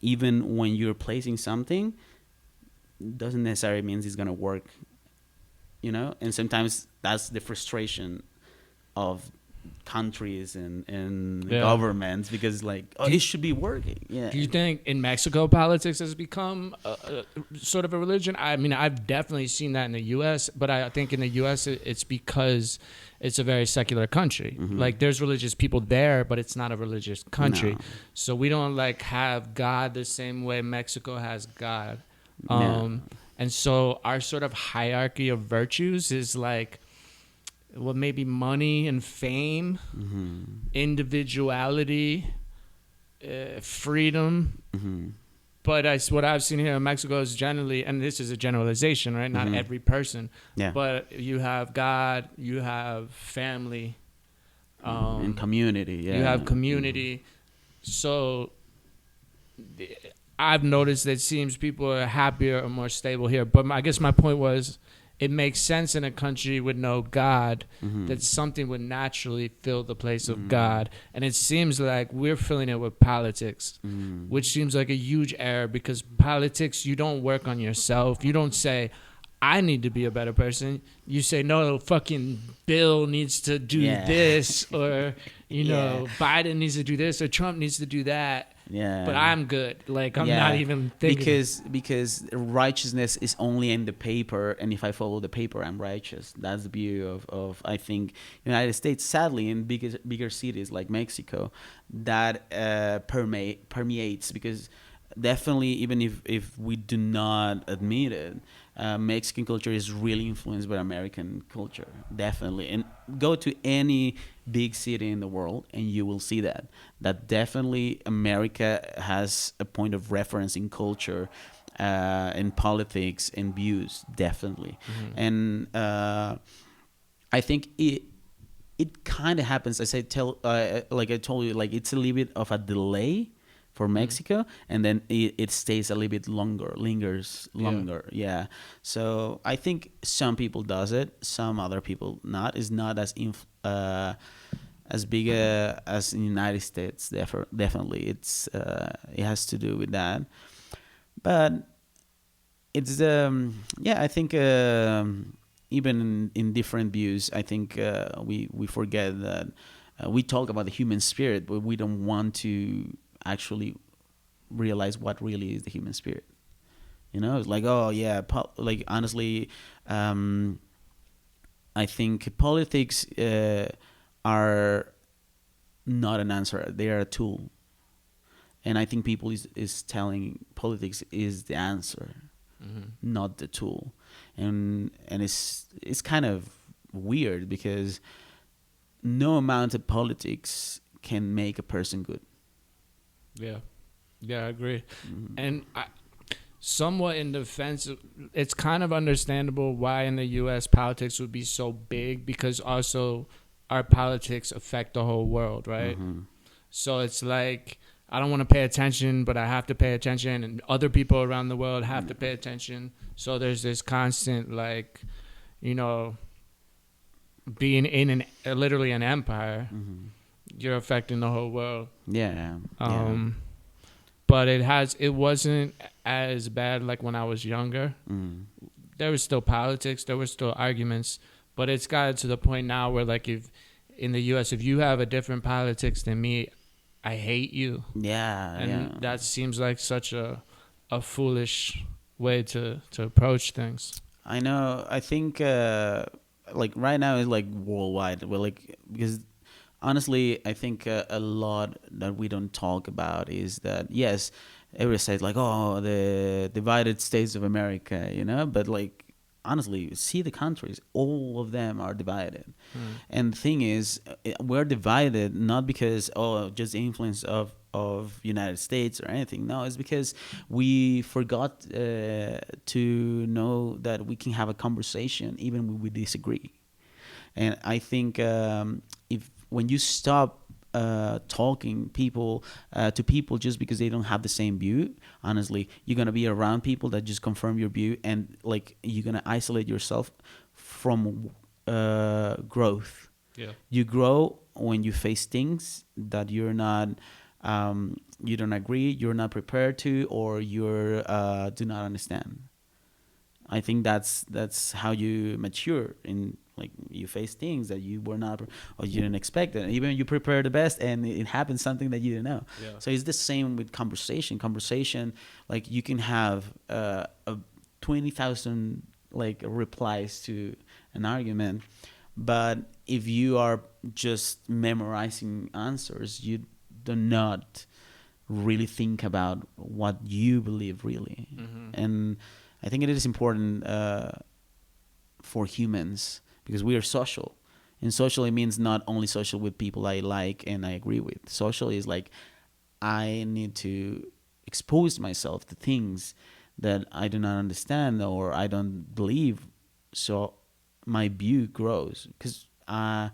even when you're placing something, doesn't necessarily mean it's gonna work. You know, and sometimes that's the frustration of countries and governments, because like, oh, it should be working. Yeah. Do you think in Mexico politics has become a sort of a religion? I mean, I've definitely seen that in the U.S., but I think in the U.S. it's because it's a very secular country. Like there's religious people there, but it's not a religious country. No. So we don't like have God the same way Mexico has God. And so our sort of hierarchy of virtues is like, well, maybe money and fame, individuality, freedom. But what I've seen here in Mexico is generally, and this is a generalization, right? Not every person. Yeah. But you have God, you have family. And community. Yeah. You have community. So I've noticed that it seems people are happier or more stable here. But I guess my point was, it makes sense in a country with no God that something would naturally fill the place of God. And it seems like we're filling it with politics, which seems like a huge error, because politics, you don't work on yourself. You don't say, I need to be a better person. You say, no, fucking Bill needs to do this, or, you know, Biden needs to do this, or Trump needs to do that. Yeah. But I'm good. Like, I'm not even thinking. Because righteousness is only in the paper, and if I follow the paper, I'm righteous. That's the beauty of I think, United States. Sadly, in bigger cities like Mexico, that permeates, because definitely, even if we do not admit it, Mexican culture is really influenced by American culture, definitely. And go to any big city in the world and you will see that definitely America has a point of reference in culture, in politics and views, definitely. And I think it kind of happens, as like I told you, like it's a little bit of a delay for Mexico, and then it stays a little bit lingers longer. Yeah. So I think some people does it, some other people not. It's not as big as in the United States. Definitely, it has to do with that. But it's I think even in different views, I think we forget that we talk about the human spirit, but we don't want to actually realize what really is the human spirit. It's like, oh yeah, like honestly, I think politics are not an answer; they are a tool. And I think people is telling politics is the answer, not the tool. and it's kind of weird because no amount of politics can make a person good. Yeah. Yeah, I agree. Mhm. And somewhat in defense, it's kind of understandable why in the U.S. politics would be so big, because also our politics affect the whole world, right? Mhm. So it's like I don't want to pay attention, but I have to pay attention, and other people around the world have to pay attention. So there's this constant, like, you know, being in literally an empire, Mhm. you're affecting the whole world. Yeah. But it wasn't as bad like when I was younger. Mm. There was still politics, there were still arguments, but it's gotten to the point now where, like, if in the U.S. if you have a different politics than me, I hate you. Yeah. And that seems like such a foolish way to approach things. I know. I think like right now it's like worldwide. Well, like because honestly, I think a lot that we don't talk about is that yes, everybody says like, oh, the divided states of America, you know, but like honestly, see the countries, all of them are divided. And the thing is, we're divided not because just the influence of United States or anything. No, it's because we forgot to know that we can have a conversation even when we disagree. And I think if when you stop talking to people just because they don't have the same view, honestly, you're gonna be around people that just confirm your view, and like you're gonna isolate yourself from growth. Yeah. You grow when you face things that you're not, you don't agree, you're not prepared to, or you're do not understand. I think that's how you mature. In like you face things that you were not or you didn't expect it. Even you prepare the best and it happens something that you didn't know. Yeah. So it's the same with conversation. Like you can have 20,000 like replies to an argument, but if you are just memorizing answers, you do not really think about what you believe really. And I think it is important for humans because we are social. And social, it means not only social with people I like and I agree with. Social is like I need to expose myself to things that I do not understand or I don't believe. So my view grows. Because I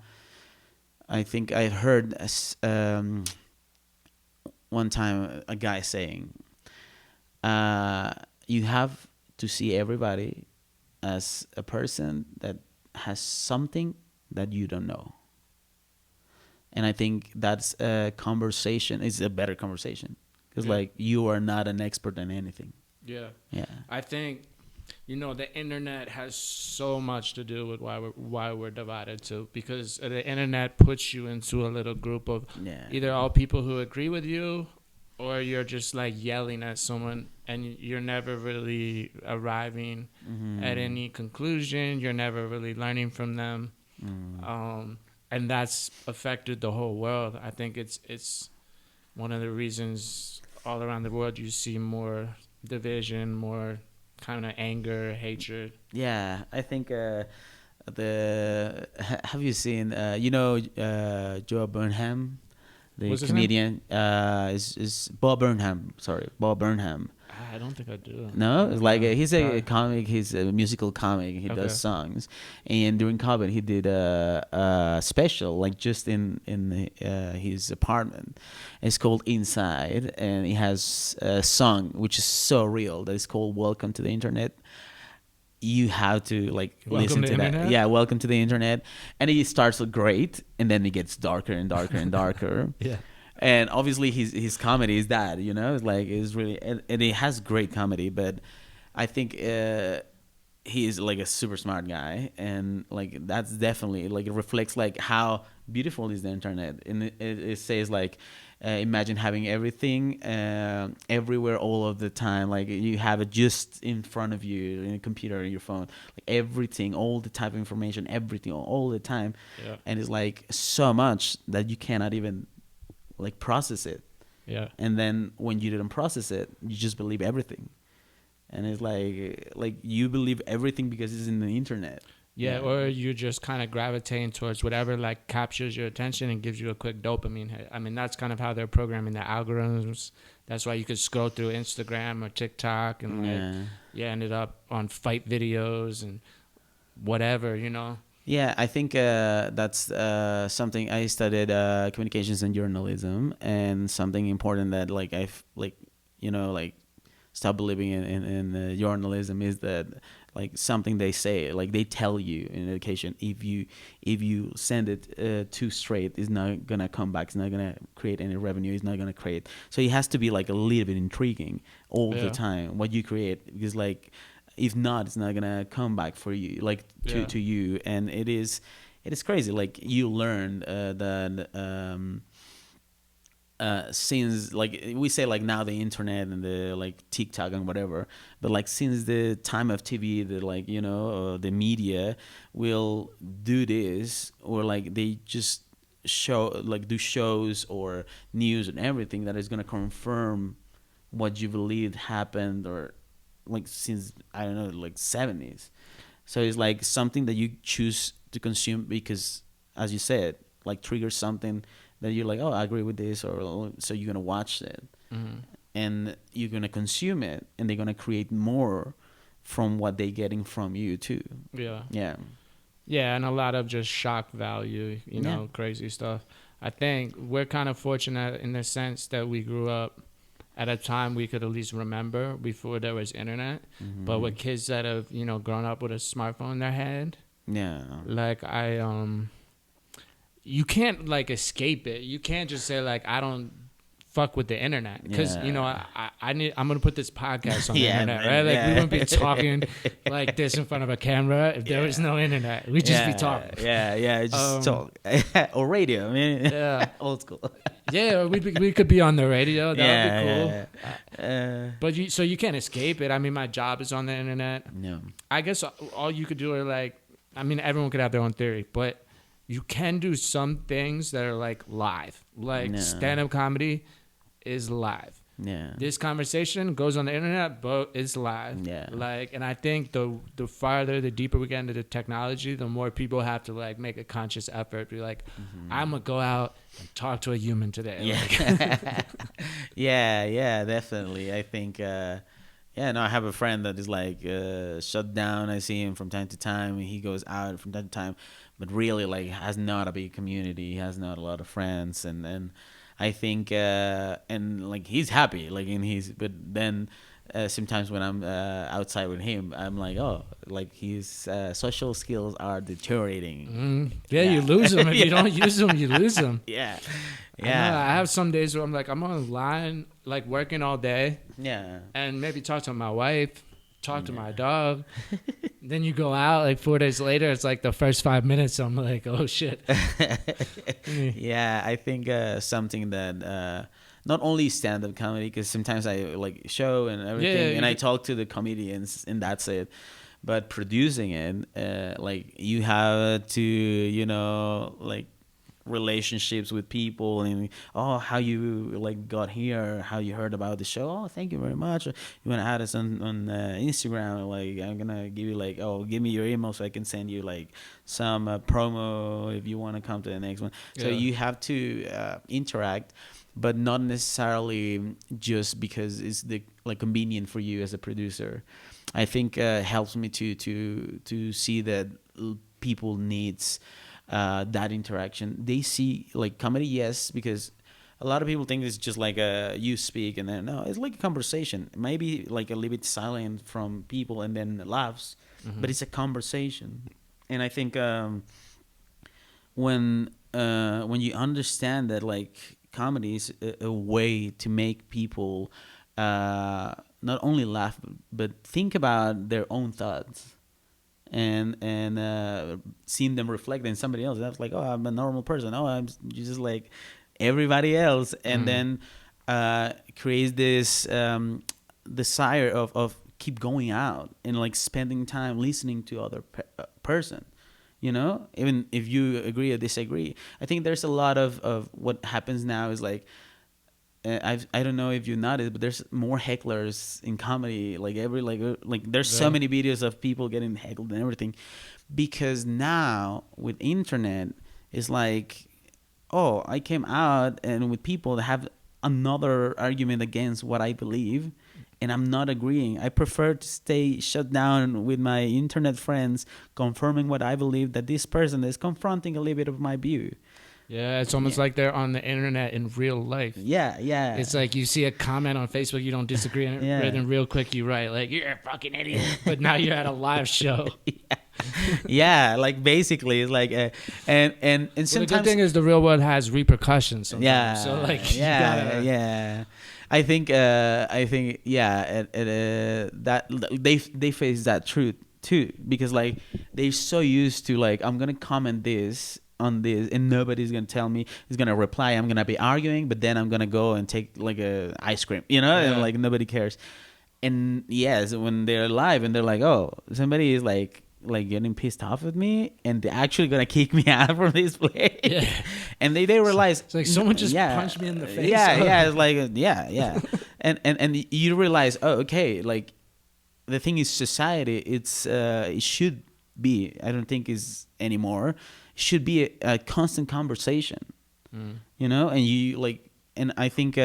think I heard one time a guy saying, you have to see everybody as a person that has something that you don't know. And I think that's a conversation. It's a better conversation because like you are not an expert in anything. Yeah. Yeah. I think, the internet has so much to do with why we're divided too, because the internet puts you into a little group of either all people who agree with you, or you're just like yelling at someone and you're never really arriving at any conclusion. You're never really learning from them. And that's affected the whole world. I think it's one of the reasons all around the world you see more division, more kind of anger, hatred. Yeah, I think have you seen Joe Burnham, the What's his comedian? Is Bob Burnham? Sorry, Bob Burnham. I don't think I do. No, it's like he's a comic. He's a musical comic. He does songs, and during COVID, he did a special like just in his apartment. It's called Inside, and he has a song which is so real that it's called "Welcome to the Internet." You have to like listen to that. Yeah, Welcome to the Internet, and it starts great, and then it gets darker and darker and darker. Yeah. And obviously his comedy is that, it's like it's really and he has great comedy, but I think he is like a super smart guy, and like that's definitely like it reflects like how beautiful is the internet. And it says like imagine having everything everywhere all of the time, like you have it just in front of you in a computer or your phone, like everything, all the type of information, everything all the time. And it's like so much that you cannot even like process it. And then when you didn't process it, you just believe everything. and it's like you believe everything because it's in the internet. Yeah, or you're just kind of gravitating towards whatever like captures your attention and gives you a quick dopamine hit. I mean, that's kind of how they're programming the algorithms. That's why you could scroll through Instagram or TikTok and like, ended up on fight videos and whatever, you know. Yeah, I think that's something. I studied communications and journalism, and something important that like I've like stop believing in journalism is that like something they say, like they tell you in education, if you send it too straight, it's not gonna come back, it's not gonna create any revenue, it's not gonna create. So it has to be like a little bit intriguing all the time what you create, because like if not, it's not gonna come back for you, like to you. And it is crazy. Like you learn that since like we say like now the internet and the like TikTok and whatever, but like since the time of TV, the like the media will do this, or like they just do shows or news and everything that is gonna confirm what you believed happened, or like since I don't know, like 70s. So it's like something that you choose to consume because, as you said, like triggers something that you're like, oh, I agree with this, or so you're gonna watch it, and you're gonna consume it, and they're gonna create more from what they're getting from you too. Yeah, and a lot of just shock value, you know, crazy stuff. I think we're kind of fortunate in the sense that we grew up at a time we could at least remember before there was internet. But with kids that have grown up with a smartphone in their hand, like you can't like escape it. You can't just say like I don't fuck with the internet, because I'm gonna put this podcast on the internet, right? Like we wouldn't be talking like this in front of a camera if there was no internet. We'd just be talking. Just talk. Or radio. I mean, old school. We could be on the radio. That would be cool. But you can't escape it. I mean, my job is on the internet. I guess all you could do are like, I mean, everyone could have their own theory, but you can do some things that are like live, like stand-up comedy is live. This conversation goes on the internet, but it's live. Like, and I think the farther, the deeper we get into the technology, the more people have to like make a conscious effort. Be like, I'm gonna go out and talk to a human today. Definitely. I think. I have a friend that is like shut down. I see him from time to time. He goes out from time to time, but really like has not a big community. He has not a lot of friends, and I think and like he's happy like in his. But then sometimes when I'm outside with him, I'm like, oh, like his social skills are deteriorating. You lose them if you don't use them. You lose them. I have some days where I'm like, I'm online, like working all day. And maybe talk to my wife, talk to my dog. Then you go out, like 4 days later, it's like the first 5 minutes, I'm like, oh shit. I think something that not only stand-up comedy, because sometimes I like show and everything, and I talk to the comedians, and that's it. But producing it, like you have to, like relationships with people, and how you like got here, how you heard about the show. Oh, thank you very much. You want to add us on Instagram? Like I'm gonna give you like, oh, give me your email so I can send you like some promo if you want to come to the next one. So you have to interact, but not necessarily just because it's like convenient for you as a producer. I think helps me to see that people needs that interaction. They see like comedy, yes, because a lot of people think it's just like you speak and then no, it's like a conversation. Maybe like a little bit silent from people and then laughs, but it's a conversation. And I think when you understand that like comedy is a way to make people not only laugh but think about their own thoughts, and seeing them reflect in somebody else. That's like, oh, I'm a normal person. Oh, I'm just like everybody else. And then creates this desire of keep going out and like spending time listening to other person. Even if you agree or disagree. I think there's a lot of what happens now is like I don't know if you noticed, but there's more hecklers in comedy. Like there's so Yeah. many videos of people getting heckled and everything, because now with internet, it's like, oh, I came out and with people that have another argument against what I believe, and I'm not agreeing. I prefer to stay shut down with my internet friends, confirming what I believe, that this person is confronting a little bit of my view. Yeah, it's almost like they're on the internet in real life. Yeah, yeah. It's like you see a comment on Facebook you don't disagree on it, Yeah. and real quick you write like, you're a fucking idiot. But now you're at a live show. Yeah, like basically it's like and Well, the sometimes good thing is the real world has repercussions sometimes. yeah, So like you yeah, gotta, yeah. I think yeah, that they face that truth too, because like they're so used to like, I'm gonna comment this on this and nobody's gonna tell me, is gonna reply, I'm gonna be arguing, but then I'm gonna go and take like a ice cream, you know, and like nobody cares. And yes, when they're live and they're like, oh, somebody is like getting pissed off at me and they're actually gonna kick me out from this place. Yeah. And they realize it's like someone just punched me in the face. yeah, it's like yeah. and you realize, oh, okay, like the thing is, society, it should be, I don't think is anymore, it should be a constant conversation. You know, and you like, and I think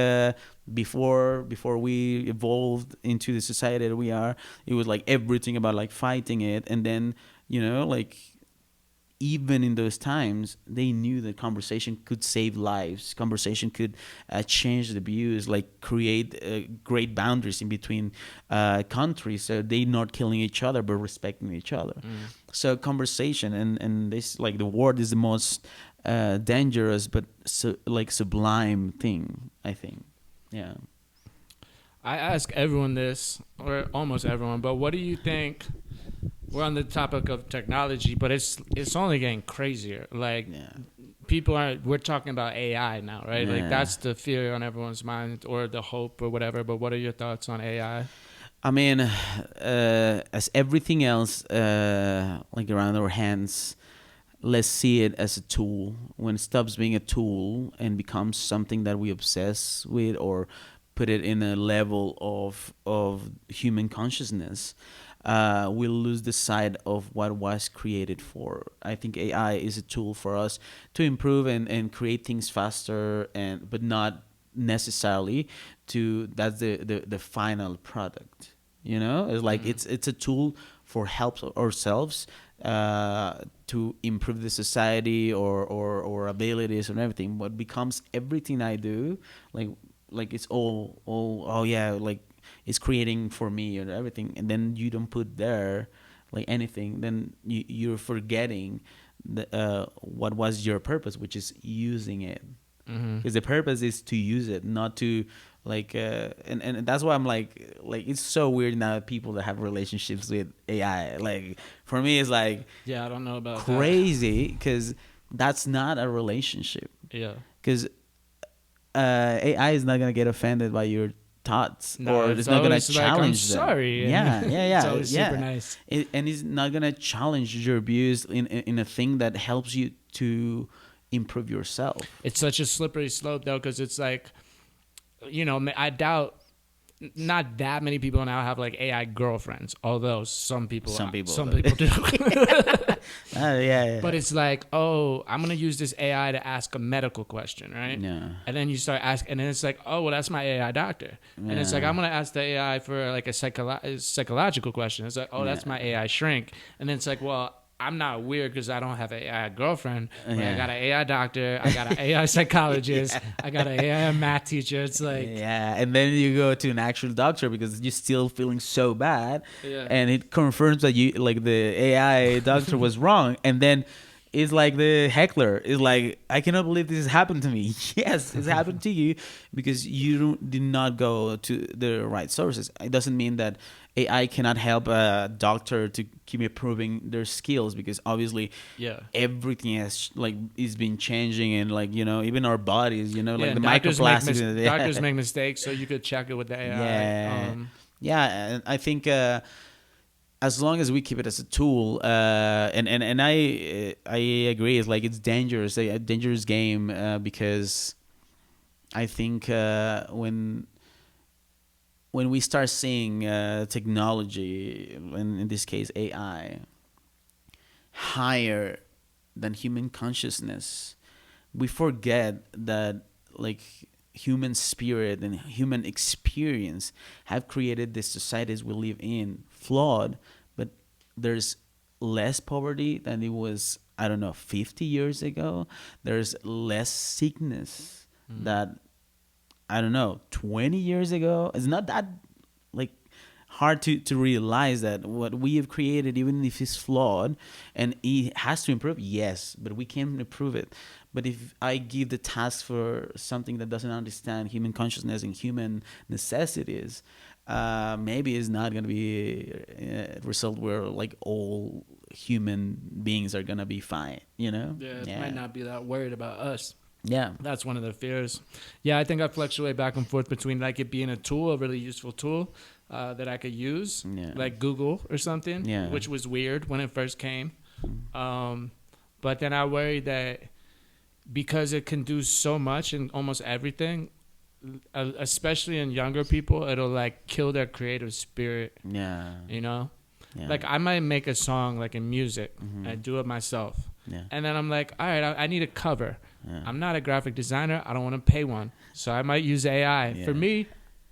before we evolved into the society that we are, it was like everything about like fighting it. And then, you know, like even in those times, they knew that conversation could save lives. Conversation could change the views, like create great boundaries in between countries, so they're not killing each other but respecting each other. So conversation and this, like, the word is the most dangerous but like sublime thing, I think. Yeah. I ask everyone this, or almost everyone, but what do you think? We're on the topic of technology, but it's only getting crazier. Like we're talking about AI now, right? Like that's the fear on everyone's mind, or the hope, or whatever. But what are your thoughts on AI? I mean, as everything else, like around our hands, let's see it as a tool. When it stops being a tool and becomes something that we obsess with, or put it in a level of human consciousness, we'll lose the sight of what was created for. I think AI is a tool for us to improve and create things faster, but not necessarily that's the final product. You know, it's like it's a tool for help ourselves to improve the society or abilities and everything. What becomes everything I do, like it's all oh yeah, like it's creating for me and everything, and then you don't put there like anything, then you're forgetting what was your purpose, which is using it. Because the purpose is to use it, not to like and that's why I'm like it's so weird now, people that have relationships with AI. Like for me, it's like, yeah, I don't know about crazy, because that's not a relationship. Yeah, because AI is not gonna get offended by your thoughts, no, or it's not gonna challenge them. Sorry. Yeah. It's always super nice. And it's not gonna challenge your views in a thing that helps you to improve yourself. It's such a slippery slope, though, because it's like, you know, I doubt not that many people now have like AI girlfriends, although some people do. Yeah. But it's like, oh, I'm gonna use this AI to ask a medical question, right? Yeah. And then you start asking, and then it's like, oh, well, that's my AI doctor. And it's like, I'm gonna ask the AI for like a psychological question. It's like, oh, that's my AI shrink. And then it's like, well, I'm not weird because I don't have an AI girlfriend. But I got an AI doctor. I got an AI psychologist. I got an AI math teacher. It's like, yeah, and then you go to an actual doctor because you're still feeling so bad, and it confirms that you, like, the AI doctor was wrong, and then it's like the heckler is like, I cannot believe this has happened to me. Yes, it's happened to you because you did not go to the right sources. It doesn't mean that AI cannot help a doctor to keep improving their skills, because obviously everything has is been changing, and like, you know, even our bodies, you know, like the microplastics. Doctors make mistakes, so you could check it with the AI. And I think as long as we keep it as a tool, and I agree, it's like it's dangerous, a dangerous game, because I think when we start seeing technology, in this case AI, higher than human consciousness, we forget that like human spirit and human experience have created the societies we live in flawed, but there's less poverty than it was, I don't know, 50 years ago. There's less sickness that, I don't know, 20 years ago. It's not that like hard to realize that what we have created, even if it's flawed and it has to improve, yes, but we can improve it. But if I give the task for something that doesn't understand human consciousness and human necessities, maybe it's not going to be a result where like all human beings are going to be fine, you know? Yeah, it might not be that worried about us. Yeah. That's one of the fears. Yeah, I think I fluctuate back and forth between like it being a tool, a really useful tool that I could use, like Google or something, which was weird when it first came. But then I worry that because it can do so much in almost everything, especially in younger people, it'll like kill their creative spirit. Yeah. You know? Yeah. Like I might make a song like in music and do it myself. Yeah. And then I'm like, all right, I need a cover. Yeah. I'm not a graphic designer. I don't want to pay one. So I might use AI. Yeah. For me,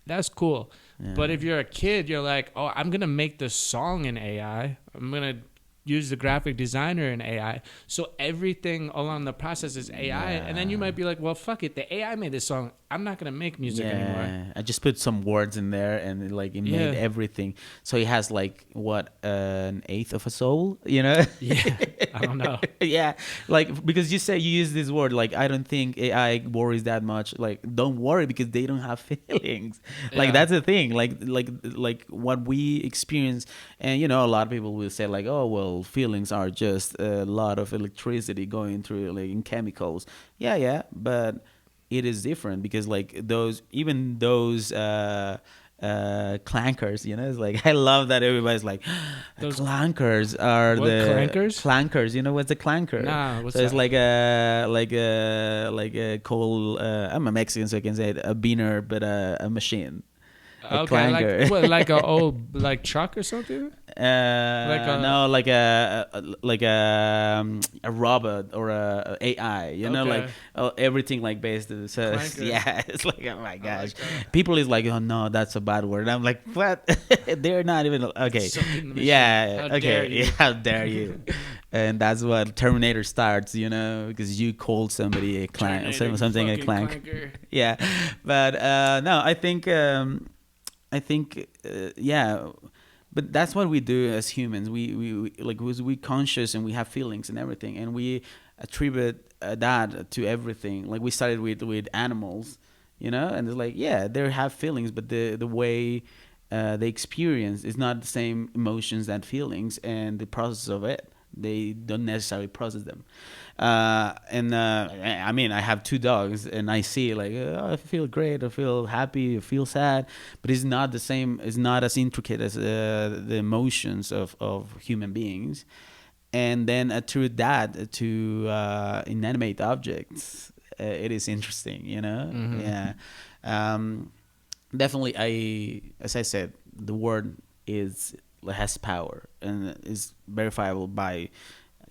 that's cool. Yeah. But if you're a kid, you're like, oh, I'm going to make the song in AI. I'm going to use the graphic designer in AI. So everything along the process is AI. Yeah. And then you might be like, well, fuck it. The AI made this song. I'm not going to make music anymore. I just put some words in there and it made everything. So it has like what, an eighth of a soul, you know? Yeah. I don't know. Yeah. Like, because you say you use this word, like, I don't think AI worries that much. Like, don't worry because they don't have feelings. Like, that's the thing. Like what we experience. And, you know, a lot of people will say like, oh, well, feelings are just a lot of electricity going through like in chemicals. Yeah. But it is different because like those clankers, you know, it's like I love that everybody's like those clankers are what, the clankers, you know what's a clanker? Nah, what's so that? It's like a coal, I'm a Mexican so I can say it, a beaner but a machine. Okay, like a old like truck or something? Like a robot or a AI, you know, like everything like based. So yeah, it's like, oh my gosh, people is like, oh no, that's a bad word. I'm like, what? They're not even okay. Yeah, okay, how dare you? And that's what Terminator starts, you know, because you called somebody a clank, something a clank. Clanker. Yeah, but no, I think. Yeah, but that's what we do as humans. We like we conscious and we have feelings and everything, and we attribute that to everything. Like we started with animals, you know, and it's like they have feelings, but the way they experience is not the same emotions and feelings, and the process of it. They don't necessarily process them. I mean, I have 2 dogs, and I see like, I feel great, I feel happy, I feel sad, but it's not the same. It's not as intricate as the emotions of human beings. And then attribute that to inanimate objects. It is interesting, you know. Mm-hmm. Yeah. Definitely, as I said, the word has power and is verifiable by.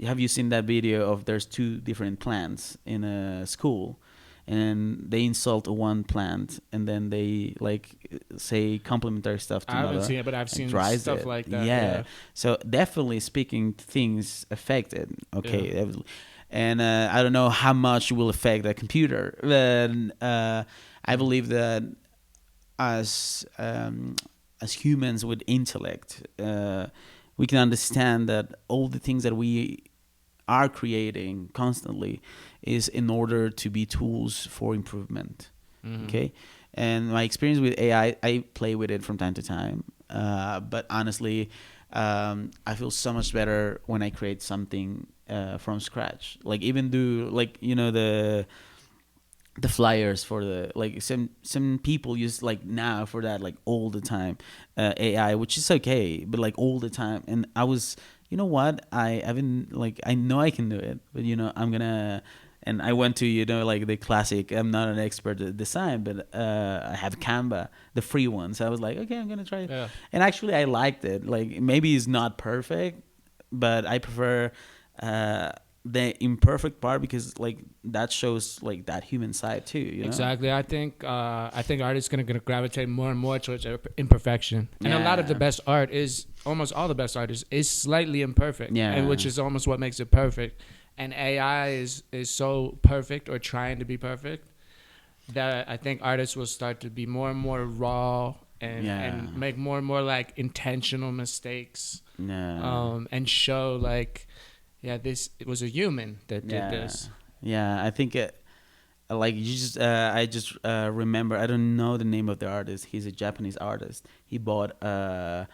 Have you seen that video of there's 2 different plants in a school, and they insult one plant and then they like say complimentary stuff to another? I haven't seen it, but I've seen stuff like that. Yeah. So definitely speaking, things affected. Okay. Yeah. And I don't know how much will affect a computer, but I believe that as humans with intellect, we can understand that all the things that we are creating constantly is in order to be tools for improvement. Mm-hmm. Okay. And my experience with AI, I play with it from time to time. But honestly, I feel so much better when I create something from scratch. Like even do like, you know, the flyers for the like some people use like now for that like all the time AI, which is okay, but like all the time. And I was, you know what, I haven't like, I know I can do it, but you know, I'm gonna And I went to, like the classic, I'm not an expert at design, but I have Canva, the free one. So I was like, okay, I'm going to try it. Yeah. And actually I liked it. Like maybe it's not perfect, but I prefer the imperfect part, because like that shows like that human side too, Exactly. I think art is gonna gravitate more and more towards imperfection, and a lot of the best art almost all the best art is slightly imperfect, and which is almost what makes it perfect. And AI is so perfect, or trying to be perfect, that I think artists will start to be more and more raw and make more and more like intentional mistakes, and show like, it was a human that did this. Yeah, I think like you just I just remember, I don't know the name of the artist. He's a Japanese artist. He bought AI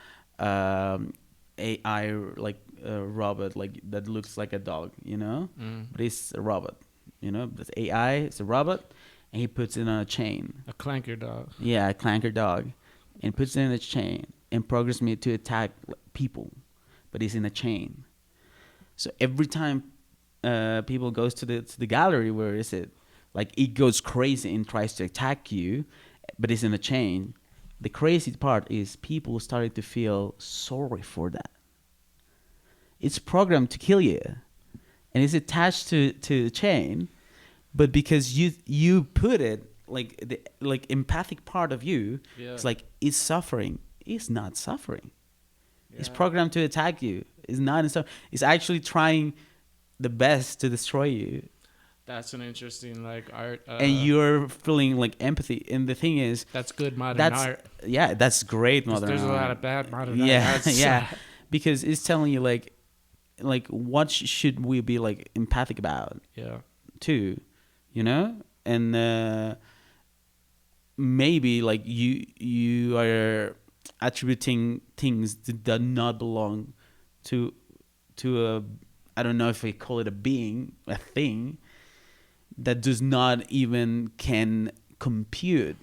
like a robot like that looks like a dog, but it's a robot, That's AI. It's a robot, and he puts it on a chain. A clanker dog. Yeah, a clanker dog, and puts it in a chain and programs me to attack people, but he's in a chain. So every time people goes to the gallery, where is it? Like it goes crazy and tries to attack you, but it's in a chain. The crazy part is people started to feel sorry for that. It's programmed to kill you, and it's attached to the chain, but because you put it like the empathic part of you, it's like it's suffering. It's not suffering. Yeah. It's programmed to attack you. It's not. It's actually trying the best to destroy you. That's an interesting like art. And you're feeling like empathy. And the thing is, that's good modern art. Yeah, that's great modern art. There's a lot of bad modern art. Yeah, because it's telling you like what should we be like empathic about? Yeah. Too, and maybe like you are attributing things that do not belong to a, I don't know if we call it a thing that does not even can compute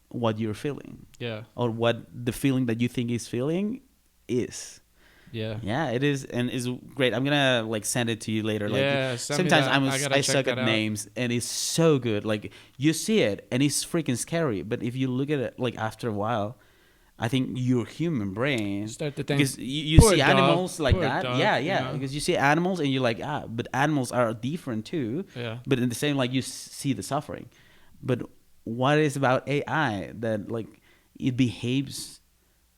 what you're feeling. Yeah. Or what the feeling that you think is feeling is. Yeah. Yeah, it is, and it's great. I'm gonna like send it to you later. Like sometimes I suck at names, and it's so good. Like you see it, and it's freaking scary. But if you look at it like after a while, I think your human brain start to think, because you see animals like that. Dog, yeah. Because you see animals and you're like, but animals are different too. Yeah. But in the same, like you see the suffering. But what is about AI that like it behaves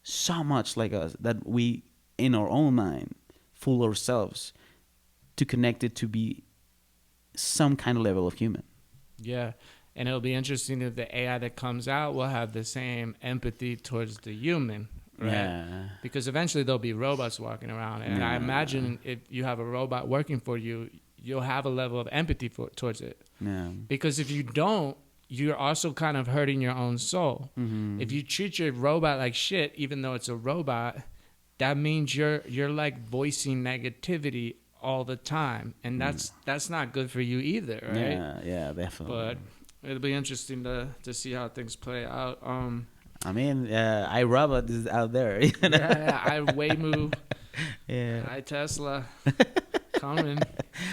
so much like us that we in our own mind fool ourselves to connect it to be some kind of level of human. Yeah. And it'll be interesting if the AI that comes out will have the same empathy towards the human, right? Yeah. Because eventually there'll be robots walking around. And I imagine if you have a robot working for you, you'll have a level of empathy towards it. Yeah. Because if you don't, you're also kind of hurting your own soul. Mm-hmm. If you treat your robot like shit, even though it's a robot, that means you're like voicing negativity all the time. And that's not good for you either, right? Yeah, definitely. But it'll be interesting to see how things play out. I mean, iRobot is out there. I Waymo. Yeah. I Tesla. Coming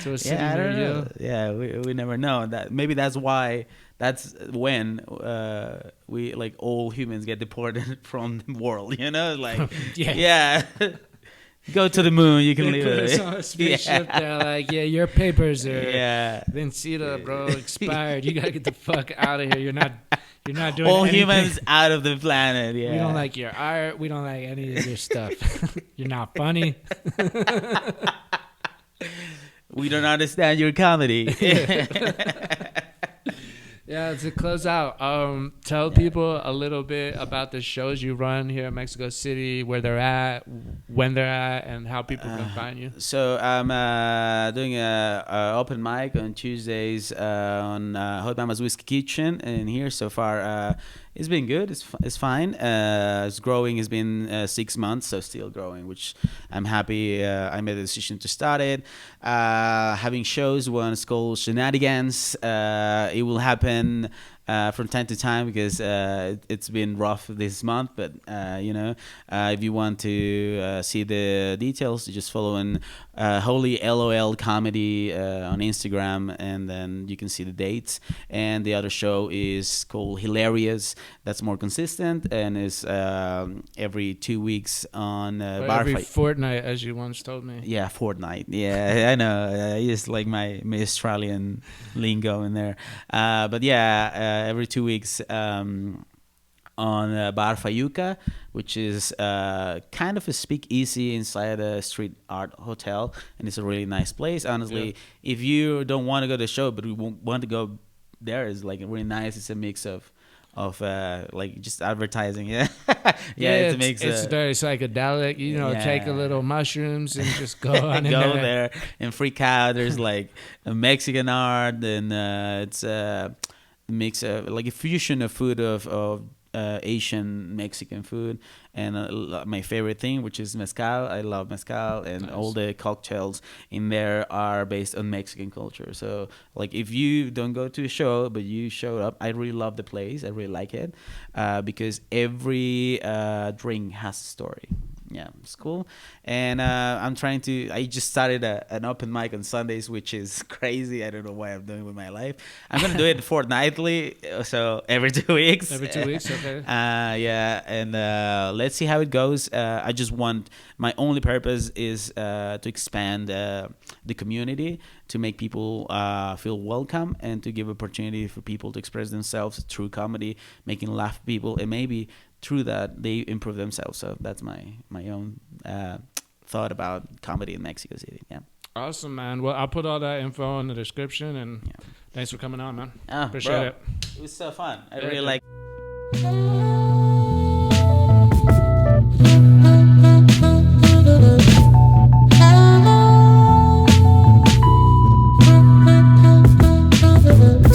to a city near you. Yeah, we never know. That maybe that's why. That's when we like all humans get deported from the world. Like yeah. Go to the moon. You can leave it. On a spaceship. They're like, your papers are Vencida, bro, expired. You gotta get the fuck out of here. You're not doing all anything. Humans out of the planet. Yeah. We don't like your art. We don't like any of your stuff. You're not funny. We don't understand your comedy. Yeah, to close out, tell people a little bit about the shows you run here in Mexico City, where they're at, when they're at, and how people can find you. So I'm doing a open mic on Tuesdays on Hot Mama's Whiskey Kitchen, and here so far it's been good. It's fine. It's growing. It's been 6 months, so still growing, which I'm happy. I made the decision to start it. Having shows. One is called Shenanigans. It will happen from time to time because it's been rough this month. But if you want to see the details, you just follow in HolyLOLComedy on Instagram, and then you can see the dates. And the other show is called Hilarious. That's more consistent and is every 2 weeks on every fortnight, as you once told me. Yeah, fortnight. Yeah, I know. I use like my Australian lingo in there. But yeah, every 2 weeks on Bar Fayuca, which is kind of a speakeasy inside a street art hotel, and it's a really nice place. Honestly, if you don't want to go to the show but you want to go there, it's like really nice. It's a mix of like just advertising. It's a mix. It's very psychedelic. Take a little mushrooms and just go on go there and freak out. There's like a Mexican art, and it's a mix of like a fusion of food of Asian Mexican food, and my favorite thing, which is mezcal. I love mezcal, and all the cocktails in there are based on Mexican culture. So like if you don't go to a show but you showed up, I really love the place. I really like it because every drink has a story. Yeah, it's cool. And I just started an open mic on Sundays, which is crazy. I don't know why I'm doing it with my life. I'm going to do it fortnightly, so every 2 weeks. Every 2 weeks, okay. And let's see how it goes. My only purpose is to expand the community, to make people feel welcome, and to give opportunity for people to express themselves through comedy, making laugh people, and maybe through that they improve themselves. So that's my own thought about comedy in Mexico City. Yeah. Awesome, man. Well, I'll put all that info in the description, and thanks for coming on, man. Appreciate it. It was so fun. I really like.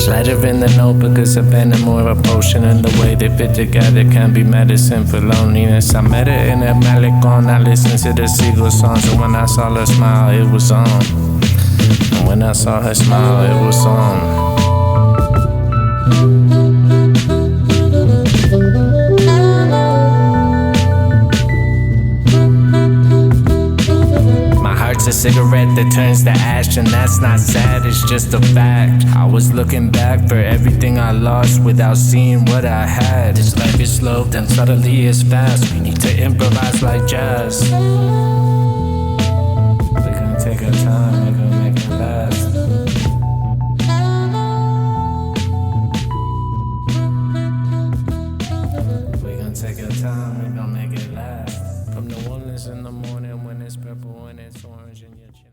Lighter in the notebook is a pen and more of a potion, and the way they fit together can be medicine for loneliness. I met her in a Malecon, I listened to the Seagull songs, and when I saw her smile, it was on. And when I saw her smile, it was on. It's a cigarette that turns to ash, and that's not sad, it's just a fact. I was looking back for everything I lost without seeing what I had. This life is slow, then suddenly it's fast. We need to improvise like jazz. We're gonna take our time, we're gonna make it last. We're gonna take our time, we're gonna make it last. From New Orleans in the morning when it's purple and it's orange and your chin.